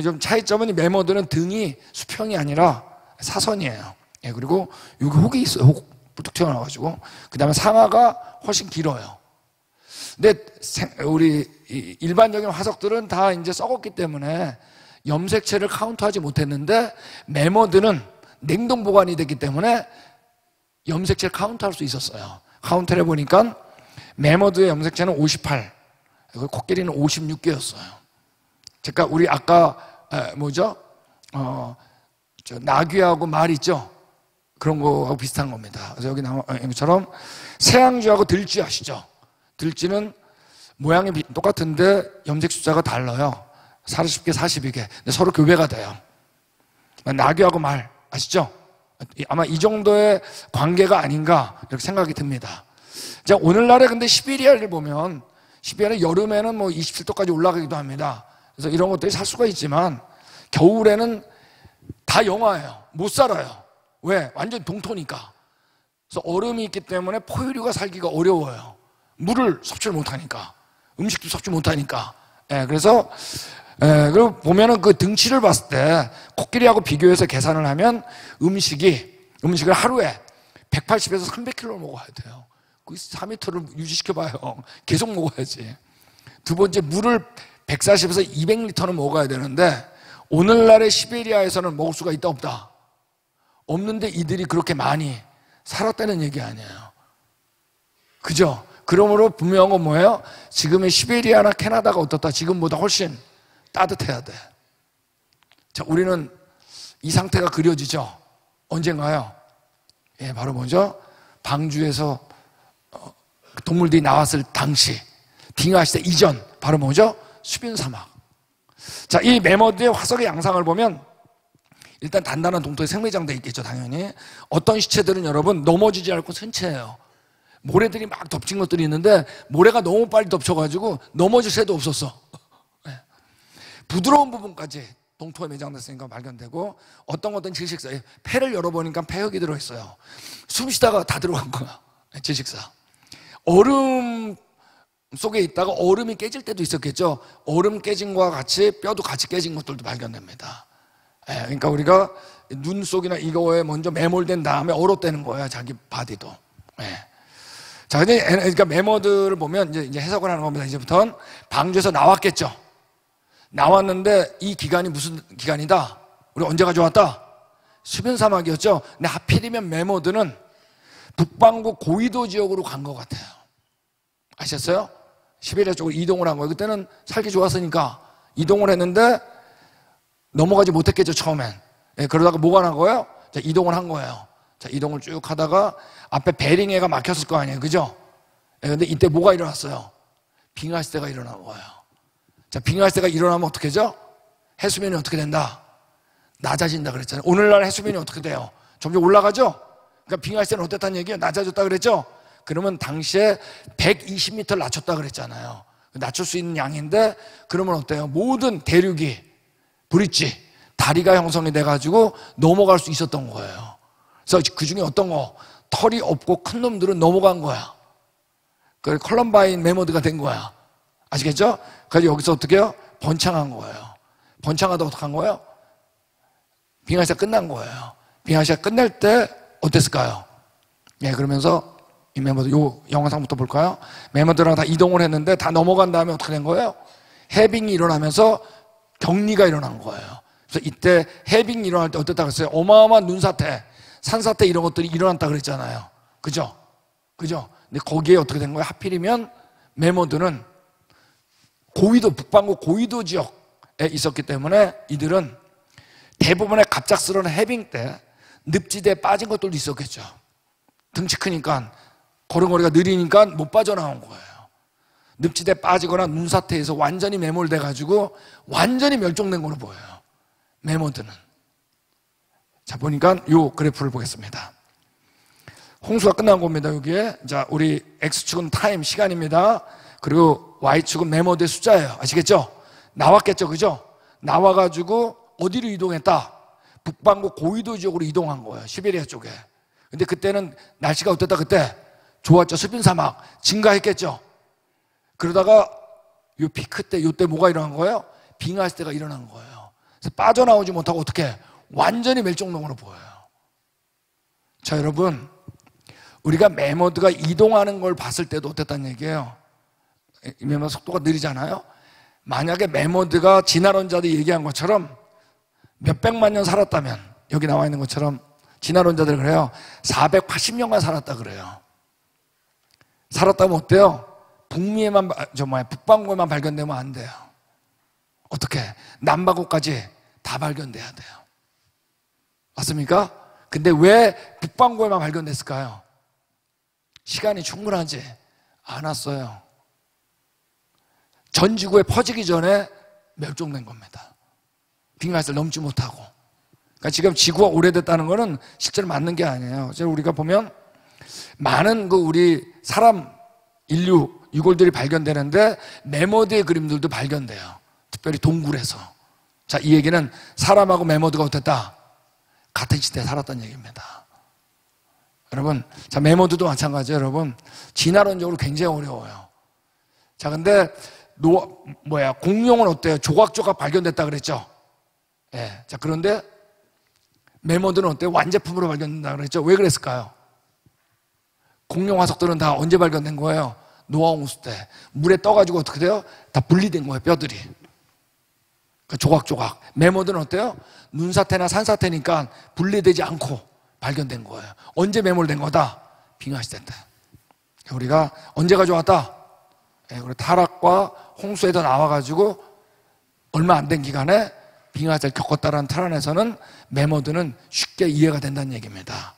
좀 차이점은 메모드는 등이 수평이 아니라 사선이에요. 그리고 여기 혹이 있어요. 혹 뚝 튀어나와가지고. 그 다음에 상아가 훨씬 길어요. 근데 우리 일반적인 화석들은 다 이제 썩었기 때문에 염색체를 카운트하지 못했는데 메모드는 냉동 보관이 됐기 때문에 염색체를 카운트할 수 있었어요. 카운트를 해보니까 메모드의 염색체는 58, 코끼리는 56개였어요. 그러니까 우리 아까 저 나귀하고 말 있죠? 그런 거하고 비슷한 겁니다. 그래서 여기 나온 것처럼 새양쥐하고 들쥐 아시죠? 들쥐는 모양이 똑같은데 염색 숫자가 달라요. 40개, 42개. 근데 서로 교배가 돼요. 나귀하고 말 아시죠? 아마 이 정도의 관계가 아닌가 이렇게 생각이 듭니다. 자, 오늘날에 근데 시베리아를 보면 시베리아 여름에는 뭐 27도까지 올라가기도 합니다. 그래서 이런 것들이 살 수가 있지만 겨울에는 다 영하예요. 못 살아요. 왜? 완전 동토니까. 그래서 얼음이 있기 때문에 포유류가 살기가 어려워요. 물을 섭취를 못하니까. 음식도 섭취 못하니까. 그래서 그리고 보면은 그 등치를 봤을 때 코끼리하고 비교해서 계산을 하면 음식을 하루에 180에서 300kg를 먹어야 돼요. 그 4m를 유지시켜봐요. 계속 먹어야지. 두 번째, 물을 140에서 200리터는 먹어야 되는데 오늘날의 시베리아에서는 먹을 수가 있다 없다? 없는데 이들이 그렇게 많이 살았다는 얘기 아니에요. 그죠? 그러므로 분명한 건 뭐예요? 지금의 시베리아나 캐나다가 어떻다? 지금보다 훨씬 따뜻해야 돼. 자, 우리는 이 상태가 그려지죠? 언젠가요? 예, 바로 뭐죠? 방주에서 동물들이 나왔을 당시, 빙하시대 이전, 바로 뭐죠? 수빈 사막. 자, 이 매머드의 화석의 양상을 보면 일단 단단한 동토에 생매장돼 있겠죠, 당연히. 어떤 시체들은 여러분 넘어지지 않고 선체예요. 모래들이 막 덮친 것들이 있는데 모래가 너무 빨리 덮쳐가지고 넘어질 새도 없었어. 네. 부드러운 부분까지 동토에 매장됐으니까 발견되고, 어떤 질식사, 폐를 열어보니까 폐역이 들어있어요. 숨 쉬다가 다 들어간 거야, 질식사. 얼음 속에 있다가 얼음이 깨질 때도 있었겠죠. 얼음 깨진 거와 같이 뼈도 같이 깨진 것들도 발견됩니다. 그러니까 우리가 눈 속이나 이거에 먼저 매몰된 다음에 얼어대는 거야, 자기 바디도. 자, 그러니까 매머드를 보면 이제 해석을 하는 겁니다. 이제부터는 방주에서 나왔겠죠. 나왔는데 이 기간이 무슨 기간이다? 우리 언제 가져왔다? 수변 사막이었죠. 근데 하필이면 매머드는 북반구 고위도 지역으로 간 것 같아요. 아셨어요? 시베리아 쪽으로 이동을 한 거예요. 그때는 살기 좋았으니까 이동을 했는데 넘어가지 못했겠죠, 처음엔. 그러다가 뭐가 난 거예요? 자, 이동을 한 거예요. 자, 이동을 쭉 하다가 앞에 베링해가 막혔을 거 아니에요, 그죠? 근데 이때 뭐가 일어났어요? 빙하시대가 일어난 거예요. 자, 빙하시대가 일어나면 어떻게 되죠? 해수면이 어떻게 된다? 낮아진다 그랬잖아요. 오늘날 해수면이 어떻게 돼요? 점점 올라가죠? 그러니까 빙하시대는 어땠다는 얘기예요? 낮아졌다 그랬죠? 그러면 당시에 120m를 낮췄다 그랬잖아요. 낮출 수 있는 양인데, 그러면 어때요? 모든 대륙이 브릿지, 다리가 형성이 돼가지고 넘어갈 수 있었던 거예요. 그래서 그 중에 어떤 거, 털이 없고 큰 놈들은 넘어간 거야. 그 컬럼바인 매머드가 된 거야. 아시겠죠? 그래서 여기서 어떻게 해요? 번창한 거예요. 번창하다 어떻게 한 거예요? 빙하시가 끝난 거예요. 빙하시가 끝날 때 어땠을까요? 예, 그러면서 이 매머드, 요 영상부터 볼까요? 매머드랑 다 이동을 했는데 다 넘어간 다음에 어떻게 된 거예요? 해빙이 일어나면서 격리가 일어난 거예요. 그래서 이때 해빙이 일어날 때 어땠다 그랬어요? 어마어마한 눈사태, 산사태 이런 것들이 일어났다 그랬잖아요. 그죠? 그죠? 근데 거기에 어떻게 된 거예요? 하필이면 매머드는 고위도, 북반구 고위도 지역에 있었기 때문에 이들은 대부분의 갑작스러운 해빙 때 늪지대에 빠진 것들도 있었겠죠. 등치 크니까, 걸음걸이가 느리니까 못 빠져나온 거예요. 늪지대에 빠지거나 눈사태에서 완전히 매몰돼가지고 완전히 멸종된 걸로 보여요, 매머드는. 자, 보니까 요 그래프를 보겠습니다. 홍수가 끝난 겁니다, 여기에. 자, 우리 X축은 타임, 시간입니다. 그리고 Y축은 매머드의 숫자예요. 아시겠죠? 나왔겠죠, 그죠? 나와가지고 어디로 이동했다? 북반구 고위도 지역으로 이동한 거예요, 시베리아 쪽에. 근데 그때는 날씨가 어땠다, 그때? 좋았죠. 수빈 사막 증가했겠죠. 그러다가 요 피크 때, 요때 뭐가 일어난 거예요? 빙하시대가 일어난 거예요. 그래서 빠져나오지 못하고 어떻게? 완전히 멸종동으로 보여요. 자, 여러분, 우리가 매머드가 이동하는 걸 봤을 때도 어땠다는 얘기예요? 매머드 속도가 느리잖아요. 만약에 매머드가 진화론자들이 얘기한 것처럼 몇백만 년 살았다면, 여기 나와 있는 것처럼 진화론자들 그래요. 480년간 살았다 그래요. 살았다면 어때요? 북미에만, 북반구에만 발견되면 안 돼요. 어떻게? 남반구까지 다 발견돼야 돼요. 맞습니까? 근데 왜 북반구에만 발견됐을까요? 시간이 충분하지 않았어요. 전 지구에 퍼지기 전에 멸종된 겁니다. 빙하시를 넘지 못하고. 그러니까 지금 지구가 오래됐다는 거는 실제로 맞는 게 아니에요. 우리가 보면 많은 우리 사람, 인류, 유골들이 발견되는데 매머드의 그림들도 발견돼요. 특별히 동굴에서. 자, 이 얘기는 사람하고 매머드가 어땠다? 같은 시대에 살았다는 얘기입니다. 여러분, 자, 매머드도 마찬가지예요, 여러분. 진화론적으로 굉장히 어려워요. 자, 근데 공룡은 어때요? 조각조각 발견됐다 그랬죠? 예. 자, 그런데 메모드는 어때요? 완제품으로 발견된다 그랬죠? 왜 그랬을까요? 공룡 화석들은 다 언제 발견된 거예요? 노아 홍수 때. 물에 떠가지고 어떻게 돼요? 다 분리된 거예요, 뼈들이. 그러니까 조각조각. 메모드는 어때요? 눈사태나 산사태니까 분리되지 않고 발견된 거예요. 언제 매몰된 거다? 빙하시대 때. 우리가 언제 가져왔다? 우리 타락과 홍수에도 나와가지고 얼마 안 된 기간에 빙하시대를 겪었다라는 틀 안에서는 메모드는 쉽게 이해가 된다는 얘기입니다.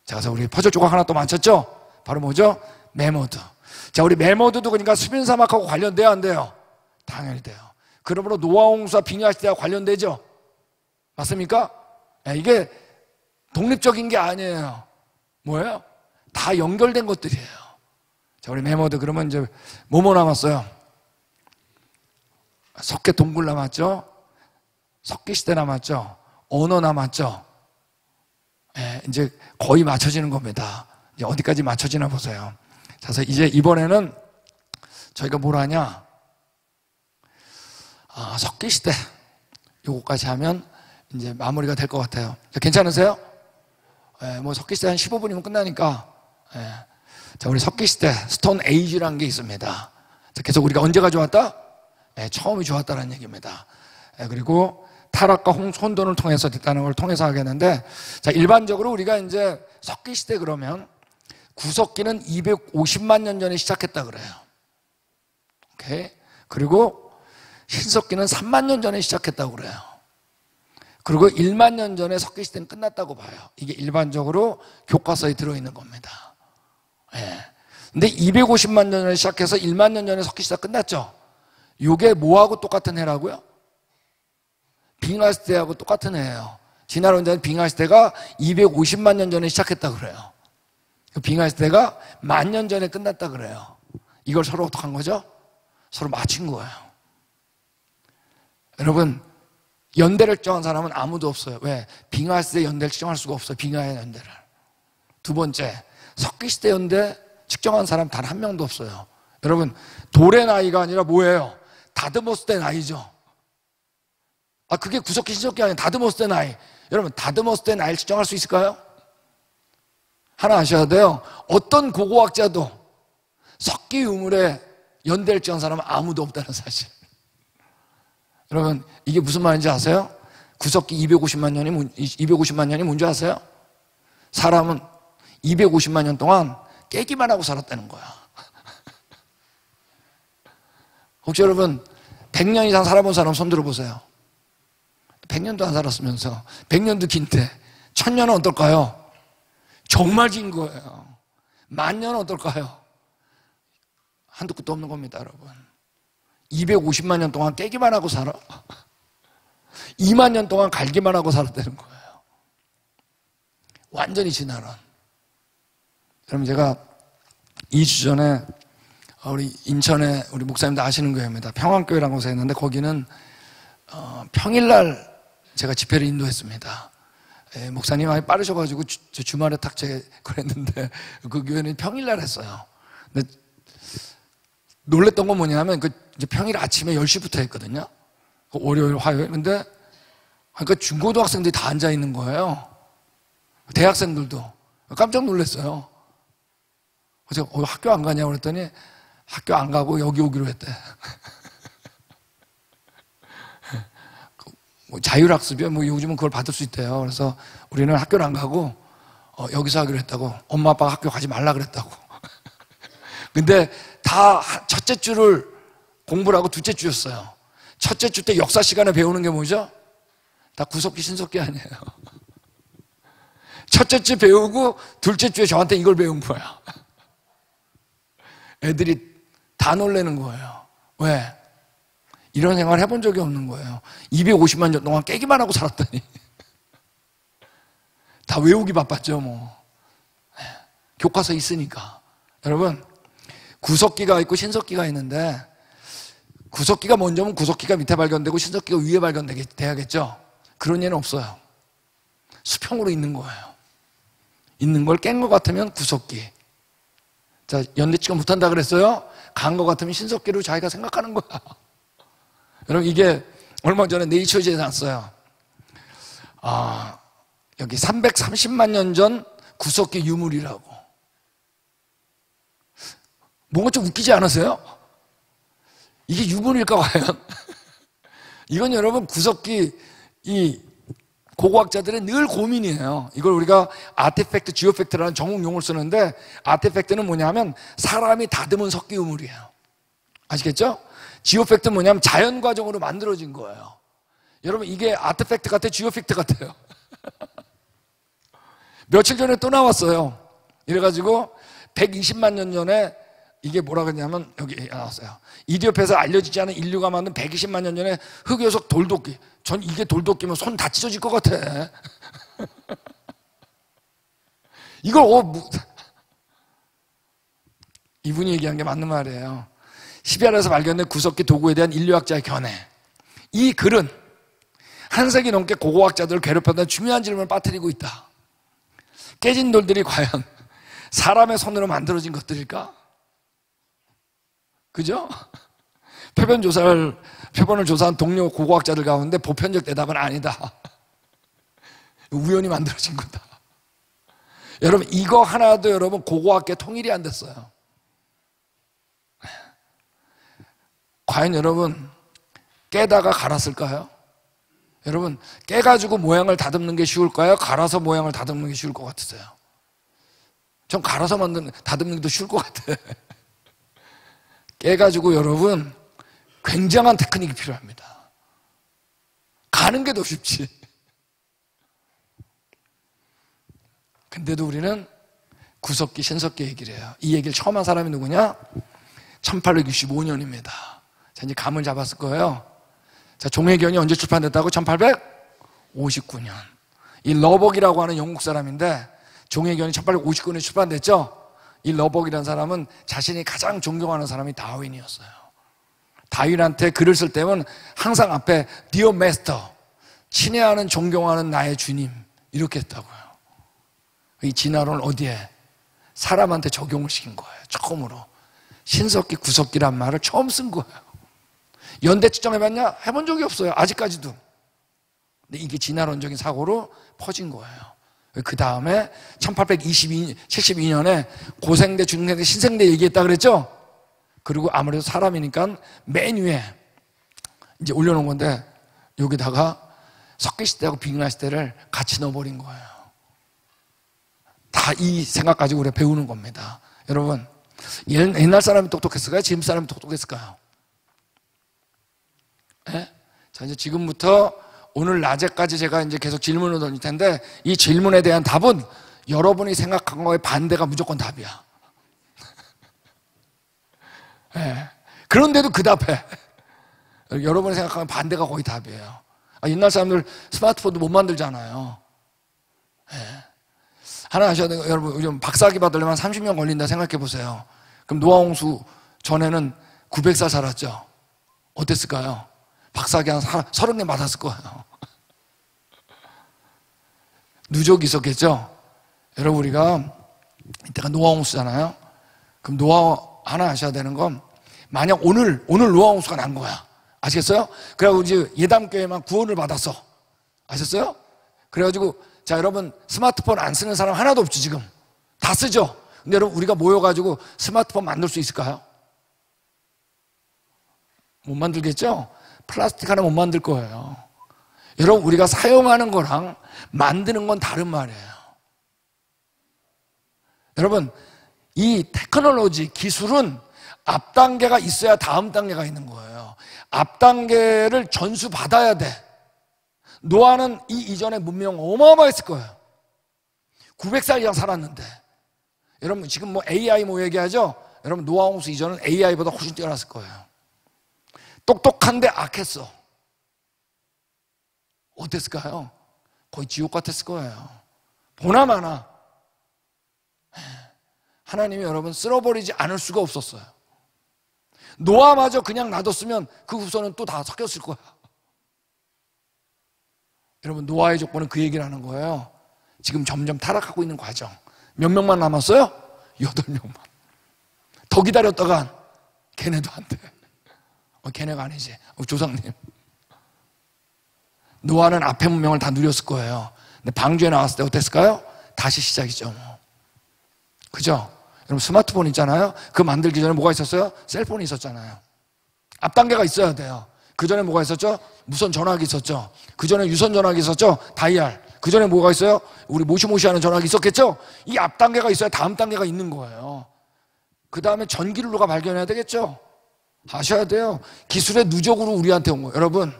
자, 그래서 우리 퍼즐 조각 하나 또 맞췄죠? 바로 뭐죠? 메모드. 자, 우리 메모드도 그러니까 수빈 사막하고 관련돼야 안 돼요? 당연히 돼요. 그러므로 노아 홍수와 빙하 시대와 관련되죠? 맞습니까? 이게 독립적인 게 아니에요. 뭐예요? 다 연결된 것들이에요. 자, 우리 메모드 그러면 이제 뭐뭐 남았어요? 석계 동굴 남았죠? 석기 시대 남았죠? 언어 남았죠? 이제 거의 맞춰지는 겁니다. 이제 어디까지 맞춰지나 보세요. 그래서 이제 이번에는 저희가 뭘 하냐? 석기 시대 요거까지 하면 이제 마무리가 될 것 같아요. 괜찮으세요? 뭐 석기 시대 한 15분이면 끝나니까. 자, 우리 석기 시대 스톤 에이지라는 게 있습니다. 자, 계속 우리가 언제 가져왔다? 처음이 좋았다는 얘기입니다. 그리고 타락과 혼돈을 통해서 됐다는 걸 통해서 하겠는데, 자, 일반적으로 우리가 이제 석기 시대 그러면 구석기는 250만 년 전에 시작했다 그래요. 오케이. 그리고 신석기는 3만 년 전에 시작했다고 그래요. 그리고 1만 년 전에 석기 시대는 끝났다고 봐요. 이게 일반적으로 교과서에 들어있는 겁니다. 근데 250만 년 전에 시작해서 1만 년 전에 석기 시대가 끝났죠. 이게 뭐하고 똑같은 해라고요? 빙하 시대하고 똑같은 해예요. 진화 원자는 빙하 시대가 250만 년 전에 시작했다 그래요. 빙하 시대가 10,000년 전에 끝났다 그래요. 이걸 서로 어떻게 한 거죠? 서로 맞춘 거예요. 여러분, 연대를 측정한 사람은 아무도 없어요. 왜? 빙하 시대 연대를 측정할 수가 없어요. 빙하의 연대를. 두 번째, 석기 시대 연대 측정한 사람 단 한 명도 없어요. 여러분, 돌의 나이가 아니라 뭐예요? 다듬었을 때 나이죠. 그게 구석기 신석기 아니라 다듬었을 때 나이. 여러분, 다듬었을 때 나이를 측정할 수 있을까요? 하나 아셔야 돼요. 어떤 고고학자도 석기 유물에 연대를 측정한 사람은 아무도 없다는 사실. 여러분, 이게 무슨 말인지 아세요? 구석기 250만 년이 뭔지 아세요? 사람은 250만 년 동안 깨기만 하고 살았다는 거야. 혹시 여러분 100년 이상 살아본 사람 손 들어보세요. 100년도 안 살았으면서 100년도 긴데 1000년은 어떨까요? 정말 긴 거예요. 10,000년은 어떨까요? 한두 끝도 없는 겁니다, 여러분. 250만 년 동안 깨기만 하고 살아. 2만 년 동안 갈기만 하고 살았다는 거예요. 완전히 진화론. 여러분, 제가 2주 전에 우리 인천에 우리 목사님도 아시는 교회입니다. 평안교회라는 곳에 있는데 거기는 평일날 제가 집회를 인도했습니다. 목사님 많이 빠르셔가지고 주말에 탁 제가 그랬는데 그 교회는 평일날 했어요. 근데 놀랬던 건 뭐냐면 이제 평일 아침에 10시부터 했거든요. 월요일, 화요일. 근데 그러니까 중고등학생들이 다 앉아 있는 거예요. 대학생들도. 깜짝 놀랐어요. 그래서 학교 안 가냐고 그랬더니 학교 안 가고 여기 오기로 했대. 뭐 자율학습이요? 뭐 요즘은 그걸 받을 수 있대요. 그래서 우리는 학교를 안 가고 여기서 하기로 했다고. 엄마 아빠가 학교 가지 말라 그랬다고. 근데 다 첫째 주를 공부를 하고 둘째 주였어요. 첫째 주 때 역사 시간에 배우는 게 뭐죠? 다 구석기 신석기 아니에요. 첫째 주 배우고 둘째 주에 저한테 이걸 배운 거야. 애들이 다 놀라는 거예요. 왜? 이런 생활 해본 적이 없는 거예요. 250만 년 동안 깨기만 하고 살았더니 다 외우기 바빴죠 뭐. 교과서 있으니까. 여러분, 구석기가 있고 신석기가 있는데 구석기가 먼저면 구석기가 밑에 발견되고 신석기가 위에 발견돼야겠죠. 그런 예는 없어요. 수평으로 있는 거예요. 있는 걸 깬 것 같으면 구석기, 자, 연대 측은 못한다 그랬어요? 간 것 같으면 신석기로 자기가 생각하는 거야. 여러분, 이게 얼마 전에 네이처지에 났어요. 여기 330만 년 전 구석기 유물이라고. 뭔가 좀 웃기지 않으세요? 이게 유물일까 과연? 이건 여러분 구석기 이 고고학자들의 늘 고민이에요. 이걸 우리가 아티팩트, 지오팩트라는 전공 용어를 쓰는데, 아티팩트는 뭐냐면 사람이 다듬은 석기 유물이에요. 아시겠죠? 지오팩트는 뭐냐면 자연 과정으로 만들어진 거예요. 여러분, 이게 아티팩트 같아요? 지오팩트 같아요? 며칠 전에 또 나왔어요. 이래가지고 120만 년 전에 이게 뭐라 그러냐면 여기 나왔어요. 이디오피아에서 알려지지 않은 인류가 만든 120만 년 전에 흑요석 돌도끼. 전 이게 돌도끼면 손 다 찢어질 것 같아. 이걸 이분이 얘기한 게 맞는 말이에요. 시베리아에서 발견된 구석기 도구에 대한 인류학자의 견해. 이 글은 한 세기 넘게 고고학자들을 괴롭혔던 중요한 질문을 빠뜨리고 있다. 깨진 돌들이 과연 사람의 손으로 만들어진 것들일까? 그죠? 표본을 조사한 동료 고고학자들 가운데 보편적 대답은 아니다. 우연히 만들어진 거다. 여러분, 이거 하나도 여러분 고고학계 통일이 안 됐어요. 과연 여러분 깨다가 갈았을까요? 여러분, 깨가지고 모양을 다듬는 게 쉬울까요? 갈아서 모양을 다듬는 게 쉬울 것 같으세요? 전 갈아서 다듬는 게 더 쉬울 것 같아. 깨가지고 여러분 굉장한 테크닉이 필요합니다. 가는 게 더 쉽지. 근데도 우리는 구석기, 신석기 얘기를 해요. 이 얘기를 처음 한 사람이 누구냐? 1865년입니다. 자, 이제 감을 잡았을 거예요. 자, 종회견이 언제 출판됐다고? 1859년. 이 러벅이라고 하는 영국 사람인데, 종회견이 1859년에 출판됐죠? 이 러벅이라는 사람은 자신이 가장 존경하는 사람이 다윈이었어요. 다윈한테 글을 쓸 때면 항상 앞에 Dear Master, 친애하는 존경하는 나의 주님, 이렇게 했다고요. 이 진화론을 어디에? 사람한테 적용을 시킨 거예요. 처음으로. 신석기, 구석기란 말을 처음 쓴 거예요. 연대 측정해봤냐? 해본 적이 없어요. 아직까지도. 근데 이게 진화론적인 사고로 퍼진 거예요. 그 다음에 1872년에 고생대, 중생대, 신생대 얘기했다 그랬죠? 그리고 아무래도 사람이니까 맨 위에 이제 올려놓은 건데, 여기다가 석기시대하고 빙하시대를 같이 넣어버린 거예요. 다 이 생각 가지고 우리가 배우는 겁니다. 여러분, 옛날 사람이 똑똑했을까요? 지금 사람이 똑똑했을까요? 네? 자, 이제 지금부터 오늘 낮에까지 제가 이제 계속 질문을 던질 텐데, 이 질문에 대한 답은 여러분이 생각한 거에 반대가 무조건 답이야. 네. 그런데도 그 답해. 여러분이 생각하면 반대가 거의 답이에요. 옛날 사람들 스마트폰도 못 만들잖아요. 네. 하나 아셔야 돼요. 여러분, 요즘 박사학위 받으려면 30년 걸린다 생각해 보세요. 그럼 노아홍수 전에는 900살 살았죠. 어땠을까요? 박사학위 한 30년 받았을 거예요. 누적이 있었겠죠? 여러분, 우리가 이때가 노아홍수잖아요. 그럼 하나 아셔야 되는 건, 만약 오늘 노아홍수가 난 거야. 아시겠어요? 그래가지고 이제 예담교회만 구원을 받았어. 아셨어요? 그래가지고, 자, 여러분, 스마트폰 안 쓰는 사람 하나도 없죠, 지금. 다 쓰죠? 근데 여러분, 우리가 모여가지고 스마트폰 만들 수 있을까요? 못 만들겠죠? 플라스틱 하나 못 만들 거예요. 여러분, 우리가 사용하는 거랑 만드는 건 다른 말이에요. 여러분, 이 테크놀로지, 기술은 앞 단계가 있어야 다음 단계가 있는 거예요. 앞 단계를 전수 받아야 돼. 노아는 이 이전의 문명 어마어마했을 거예요. 900살 이상 살았는데. 여러분, 지금 뭐 AI 뭐 얘기하죠? 여러분, 노아홍수 이전은 AI보다 훨씬 뛰어났을 거예요. 똑똑한데 악했어. 어땠을까요? 거의 지옥 같았을 거예요. 보나마나 하나님이 여러분 쓸어버리지 않을 수가 없었어요. 노아마저 그냥 놔뒀으면 그 후손은 또 다 섞였을 거야. 여러분, 노아의 조건은 그 얘기를 하는 거예요. 지금 점점 타락하고 있는 과정. 몇 명만 남았어요? 8명만. 더 기다렸다간 걔네도 안 돼. 걔네가 아니지. 조상님. 노아는 앞의 문명을 다 누렸을 거예요. 근데 방주에 나왔을 때 어땠을까요? 다시 시작이죠. 그죠? 여러분 스마트폰 있잖아요. 그거 만들기 전에 뭐가 있었어요? 셀폰이 있었잖아요. 앞 단계가 있어야 돼요. 그 전에 뭐가 있었죠? 무선 전화기 있었죠. 그 전에 유선 전화기 있었죠. 다이얼. 그 전에 뭐가 있어요? 우리 모시모시하는 전화기 있었겠죠. 이 앞 단계가 있어야 다음 단계가 있는 거예요. 그 다음에 전기를 누가 발견해야 되겠죠. 아셔야 돼요. 기술의 누적으로 우리한테 온 거예요. 여러분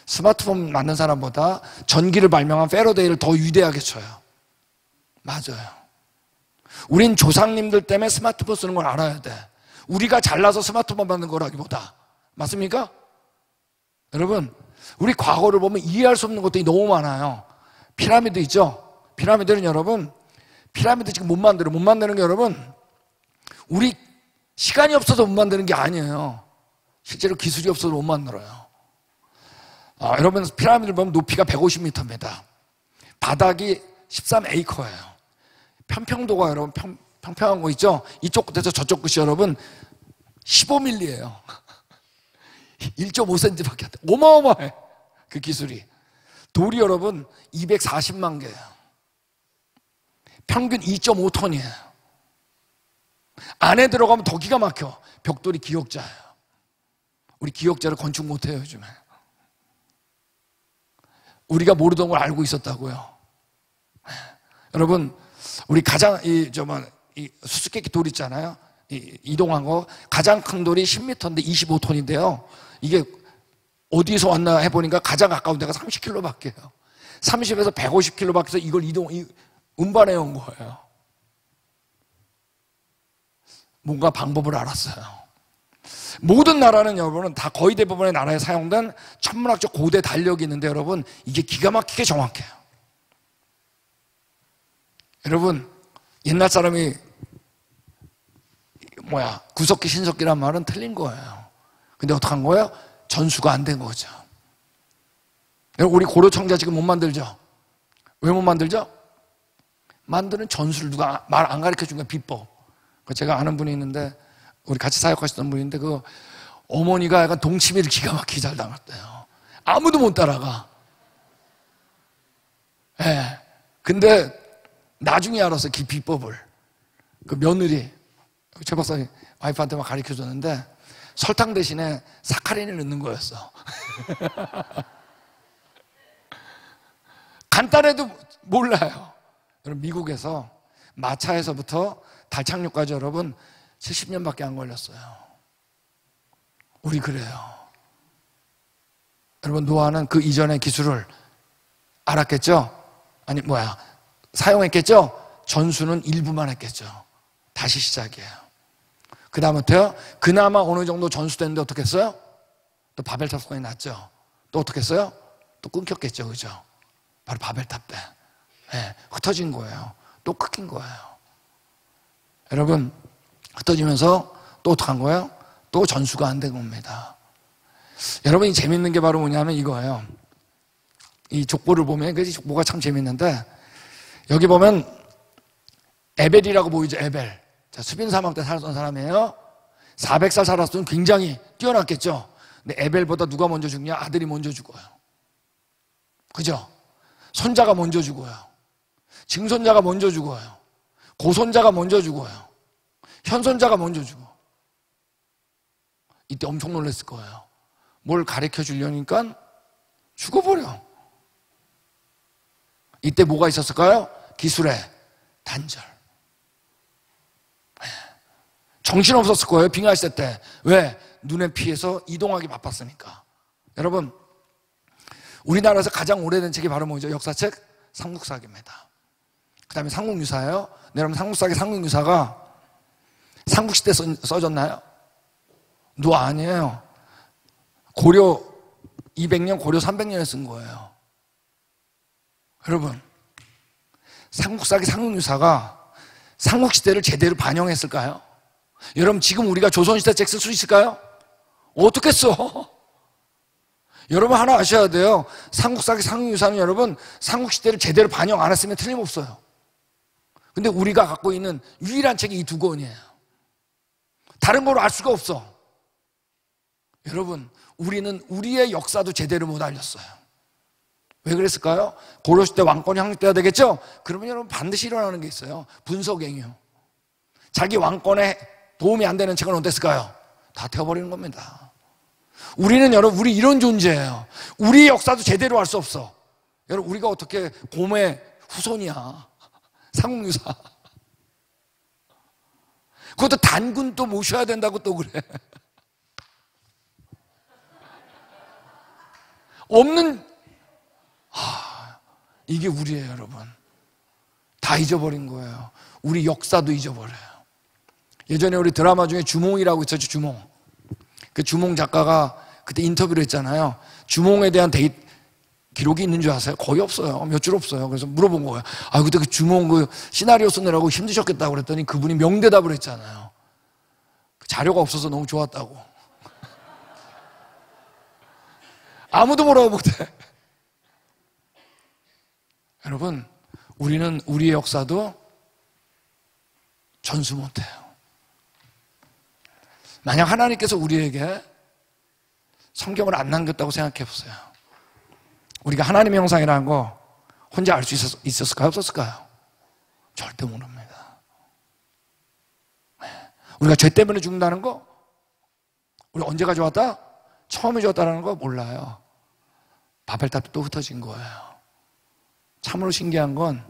스마트폰 만든 사람보다 전기를 발명한 패러데이를 더 위대하게 쳐요. 맞아요. 우린 조상님들 때문에 스마트폰 쓰는 걸 알아야 돼. 우리가 잘나서 스마트폰 만든 거라기보다. 맞습니까? 여러분 우리 과거를 보면 이해할 수 없는 것들이 너무 많아요. 피라미드 있죠? 피라미드는 여러분 피라미드 지금 못 만드는 게 여러분 우리 시간이 없어서 못 만드는 게 아니에요. 실제로 기술이 없어서 못 만들어요. 여러분 피라미드를 보면 높이가 150m입니다. 바닥이 13에이커예요. 편평도가 여러분 평평한 거 있죠? 이쪽 끝에서 저쪽 끝이 여러분 15mm예요. 1.5cm밖에 안 돼. 어마어마해. 그 기술이. 돌이 여러분 240만 개예요. 평균 2.5톤이에요. 안에 들어가면 더 기가 막혀. 벽돌이 기역자예요. 우리 기역자를 건축 못해요 요즘에. 우리가 모르던 걸 알고 있었다고요. 여러분 우리 가장 이 수수께끼 돌 있잖아요. 이동한 거 가장 큰 돌이 10m인데 25톤인데요. 이게 어디서 왔나 해보니까 가장 가까운 데가 30km밖에요. 30에서 150km 밖에서 이걸 운반해 온 거예요. 뭔가 방법을 알았어요. 모든 나라는 여러분은 다 거의 대부분의 나라에 사용된 천문학적 고대 달력이 있는데 여러분 이게 기가 막히게 정확해요. 여러분 옛날 사람이 구석기 신석기란 말은 틀린 거예요. 근데 어떡한 거예요? 전수가 안 된 거죠. 여러분 우리 고려 청자 지금 못 만들죠? 왜 못 만들죠? 만드는 전수를 누가 말 안 가르쳐 준 거예요. 비법. 제가 아는 분이 있는데 우리 같이 사역하시던 분인데 그 어머니가 약간 동치미를 기가 막히게 잘 담았대요. 아무도 못 따라가. 예. 근데 나중에 알았어요. 그 비법을. 그 며느리 최 박사님 와이프한테만 가르쳐 줬는데 설탕 대신에 사카린을 넣는 거였어. 간단해도 몰라요. 여러분 미국에서 마차에서부터 달 착륙까지 여러분 70년밖에 안 걸렸어요. 우리 그래요. 여러분 노아는 그 이전의 기술을 알았겠죠? 사용했겠죠? 전수는 일부만 했겠죠. 다시 시작이에요. 그 다음부터요 그나마 어느 정도 전수됐는데 어떻게 했어요? 또 바벨탑 사건이 났죠. 또 어떻게 했어요? 또 끊겼겠죠. 그죠? 바로 바벨탑 때 흩어진 거예요. 또 끊긴 거예요. 여러분 흩어지면서 또 어떡한 거예요? 또 전수가 안 된 겁니다. 여러분 이 재밌는 게 바로 뭐냐면 이거예요. 이 족보를 보면 그 족보가 참 재밌는데 여기 보면 에벨이라고 보이죠. 에벨. 자, 수빈 사막 때 살았던 사람이에요. 400살 살았으면 굉장히 뛰어났겠죠. 근데 에벨보다 누가 먼저 죽냐? 아들이 먼저 죽어요. 그죠? 손자가 먼저 죽어요. 증손자가 먼저 죽어요. 고손자가 먼저 죽어요. 현손자가 먼저 죽어. 이때 엄청 놀랐을 거예요. 뭘 가르쳐 주려니까 죽어버려. 이때 뭐가 있었을까요? 기술의 단절. 정신없었을 거예요. 빙하시대 때. 왜? 눈에 피해서 이동하기 바빴으니까. 여러분 우리나라에서 가장 오래된 책이 바로 뭐죠? 역사책? 삼국사기입니다. 그 다음에 삼국유사예요. 네, 여러분 삼국사기 삼국유사가 삼국시대 써졌나요? 노아 아니에요. 고려 200년, 고려 300년에 쓴 거예요. 여러분 삼국사기 삼국유사가 삼국시대를 제대로 반영했을까요? 여러분 지금 우리가 조선시대 책 쓸 수 있을까요? 어떻게 써? 여러분 하나 아셔야 돼요. 삼국사기 삼국유사는 여러분 삼국시대를 제대로 반영 안 했으면 틀림없어요. 근데 우리가 갖고 있는 유일한 책이 이 두 권이에요. 다른 걸로 알 수가 없어. 여러분, 우리는 우리의 역사도 제대로 못 알렸어요. 왜 그랬을까요? 고려시대 왕권이 확립돼야 되겠죠? 그러면 여러분 반드시 일어나는 게 있어요. 분석행위요. 자기 왕권에 도움이 안 되는 책은 어땠을까요? 다 태워버리는 겁니다. 우리는 여러분, 우리 이런 존재예요. 우리 역사도 제대로 알 수 없어. 여러분, 우리가 어떻게 곰의 후손이야. 상공유사. 그것도 단군 또 모셔야 된다고 또 그래. 없는, 이게 우리예요, 여러분. 다 잊어버린 거예요. 우리 역사도 잊어버려요. 예전에 우리 드라마 중에 주몽이라고 있었죠, 주몽. 그 주몽 작가가 그때 인터뷰를 했잖아요. 주몽에 대한 기록이 있는 줄 아세요? 거의 없어요. 몇 줄 없어요. 그래서 물어본 거예요. 그때 그 주몽 그 시나리오 쓰느라고 힘드셨겠다고 그랬더니 그분이 명대답을 했잖아요. 자료가 없어서 너무 좋았다고. 아무도 뭐라고 못해. 여러분, 우리는 우리의 역사도 전수 못해요. 만약 하나님께서 우리에게 성경을 안 남겼다고 생각해 보세요. 우리가 하나님의 형상이라는 거 혼자 알 수 있었을까요? 없었을까요? 절대 모릅니다. 우리가 죄 때문에 죽는다는 거, 우리 언제가 좋았다? 처음에 좋았다는 거 몰라요. 바벨탑이 또 흩어진 거예요. 참으로 신기한 건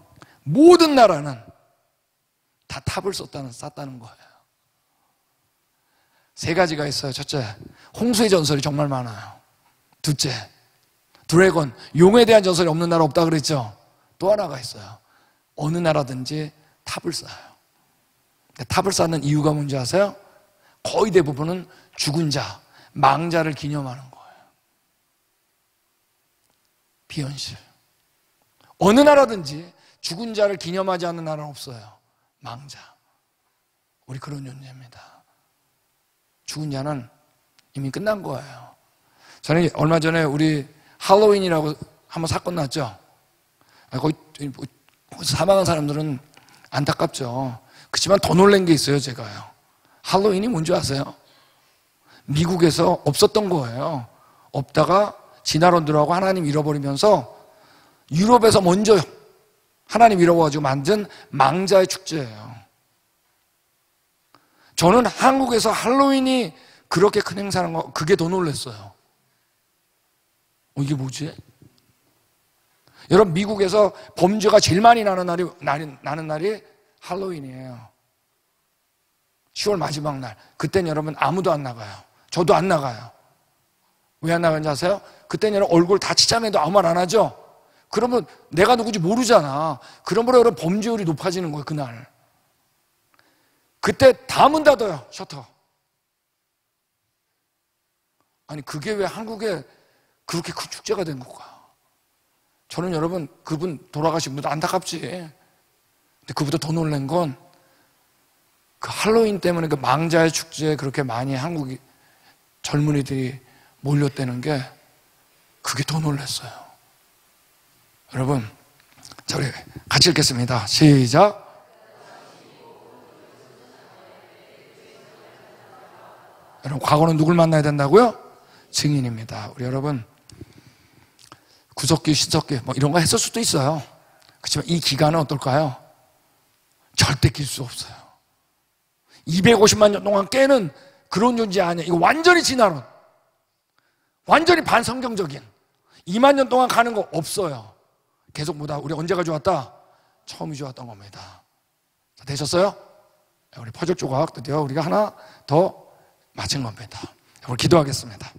모든 나라는 다 탑을 쌓았다는 거예요. 세 가지가 있어요. 첫째, 홍수의 전설이 정말 많아요. 둘째, 드래곤, 용에 대한 전설이 없는 나라 없다 그랬죠. 또 하나가 있어요. 어느 나라든지 탑을 쌓아요. 탑을 쌓는 이유가 뭔지 아세요? 거의 대부분은 죽은 자, 망자를 기념하는 거예요. 비현실. 어느 나라든지 죽은 자를 기념하지 않는 나라는 없어요. 망자. 우리 그런 존재입니다. 죽은 자는 이미 끝난 거예요. 저는 얼마 전에 우리 할로윈이라고 한번 사건 났죠. 거기 사망한 사람들은 안타깝죠. 그렇지만 더 놀란 게 있어요, 제가요. 할로윈이 뭔지 아세요? 미국에서 없었던 거예요. 없다가 진화론들하고 하나님 잃어버리면서 유럽에서 먼저 하나님 잃어버려가지고 만든 망자의 축제예요. 저는 한국에서 할로윈이 그렇게 큰 행사라는 거, 그게 더 놀랐어요. 이게 뭐지? 여러분, 미국에서 범죄가 제일 많이 나는 날이 할로윈이에요. 10월 마지막 날. 그때는 여러분 아무도 안 나가요. 저도 안 나가요. 왜 안 나가는지 아세요? 그때는 여러분 얼굴 다 치장해도 아무 말 안 하죠? 그러면 내가 누구지 모르잖아. 그러므로 여러분 범죄율이 높아지는 거예요, 그날. 그때 다 문 닫아요, 셔터. 아니, 그게 왜 한국에 그렇게 큰 축제가 된 걸까? 저는 여러분, 그분 돌아가신 분도 안타깝지. 근데 그보다 더 놀란 건 그 할로윈 때문에 그 망자의 축제에 그렇게 많이 한국이 젊은이들이 몰렸다는 게 그게 더 놀랐어요. 여러분, 저희 같이 읽겠습니다. 시작. 여러분, 과거는 누굴 만나야 된다고요? 증인입니다. 우리 여러분, 구석기, 신석기 뭐 이런 거 했을 수도 있어요. 그렇지만 이 기간은 어떨까요? 절대 낄 수 없어요. 250만 년 동안 깨는 그런 존재 아니에요. 이거 완전히 진화론. 완전히 반성경적인. 2만 년 동안 가는 거 없어요. 계속 보다 우리 언제가 좋았다? 처음이 좋았던 겁니다. 자, 되셨어요? 우리 퍼즐 조각 드디어 우리가 하나 더 맞힌 겁니다. 우리 기도하겠습니다.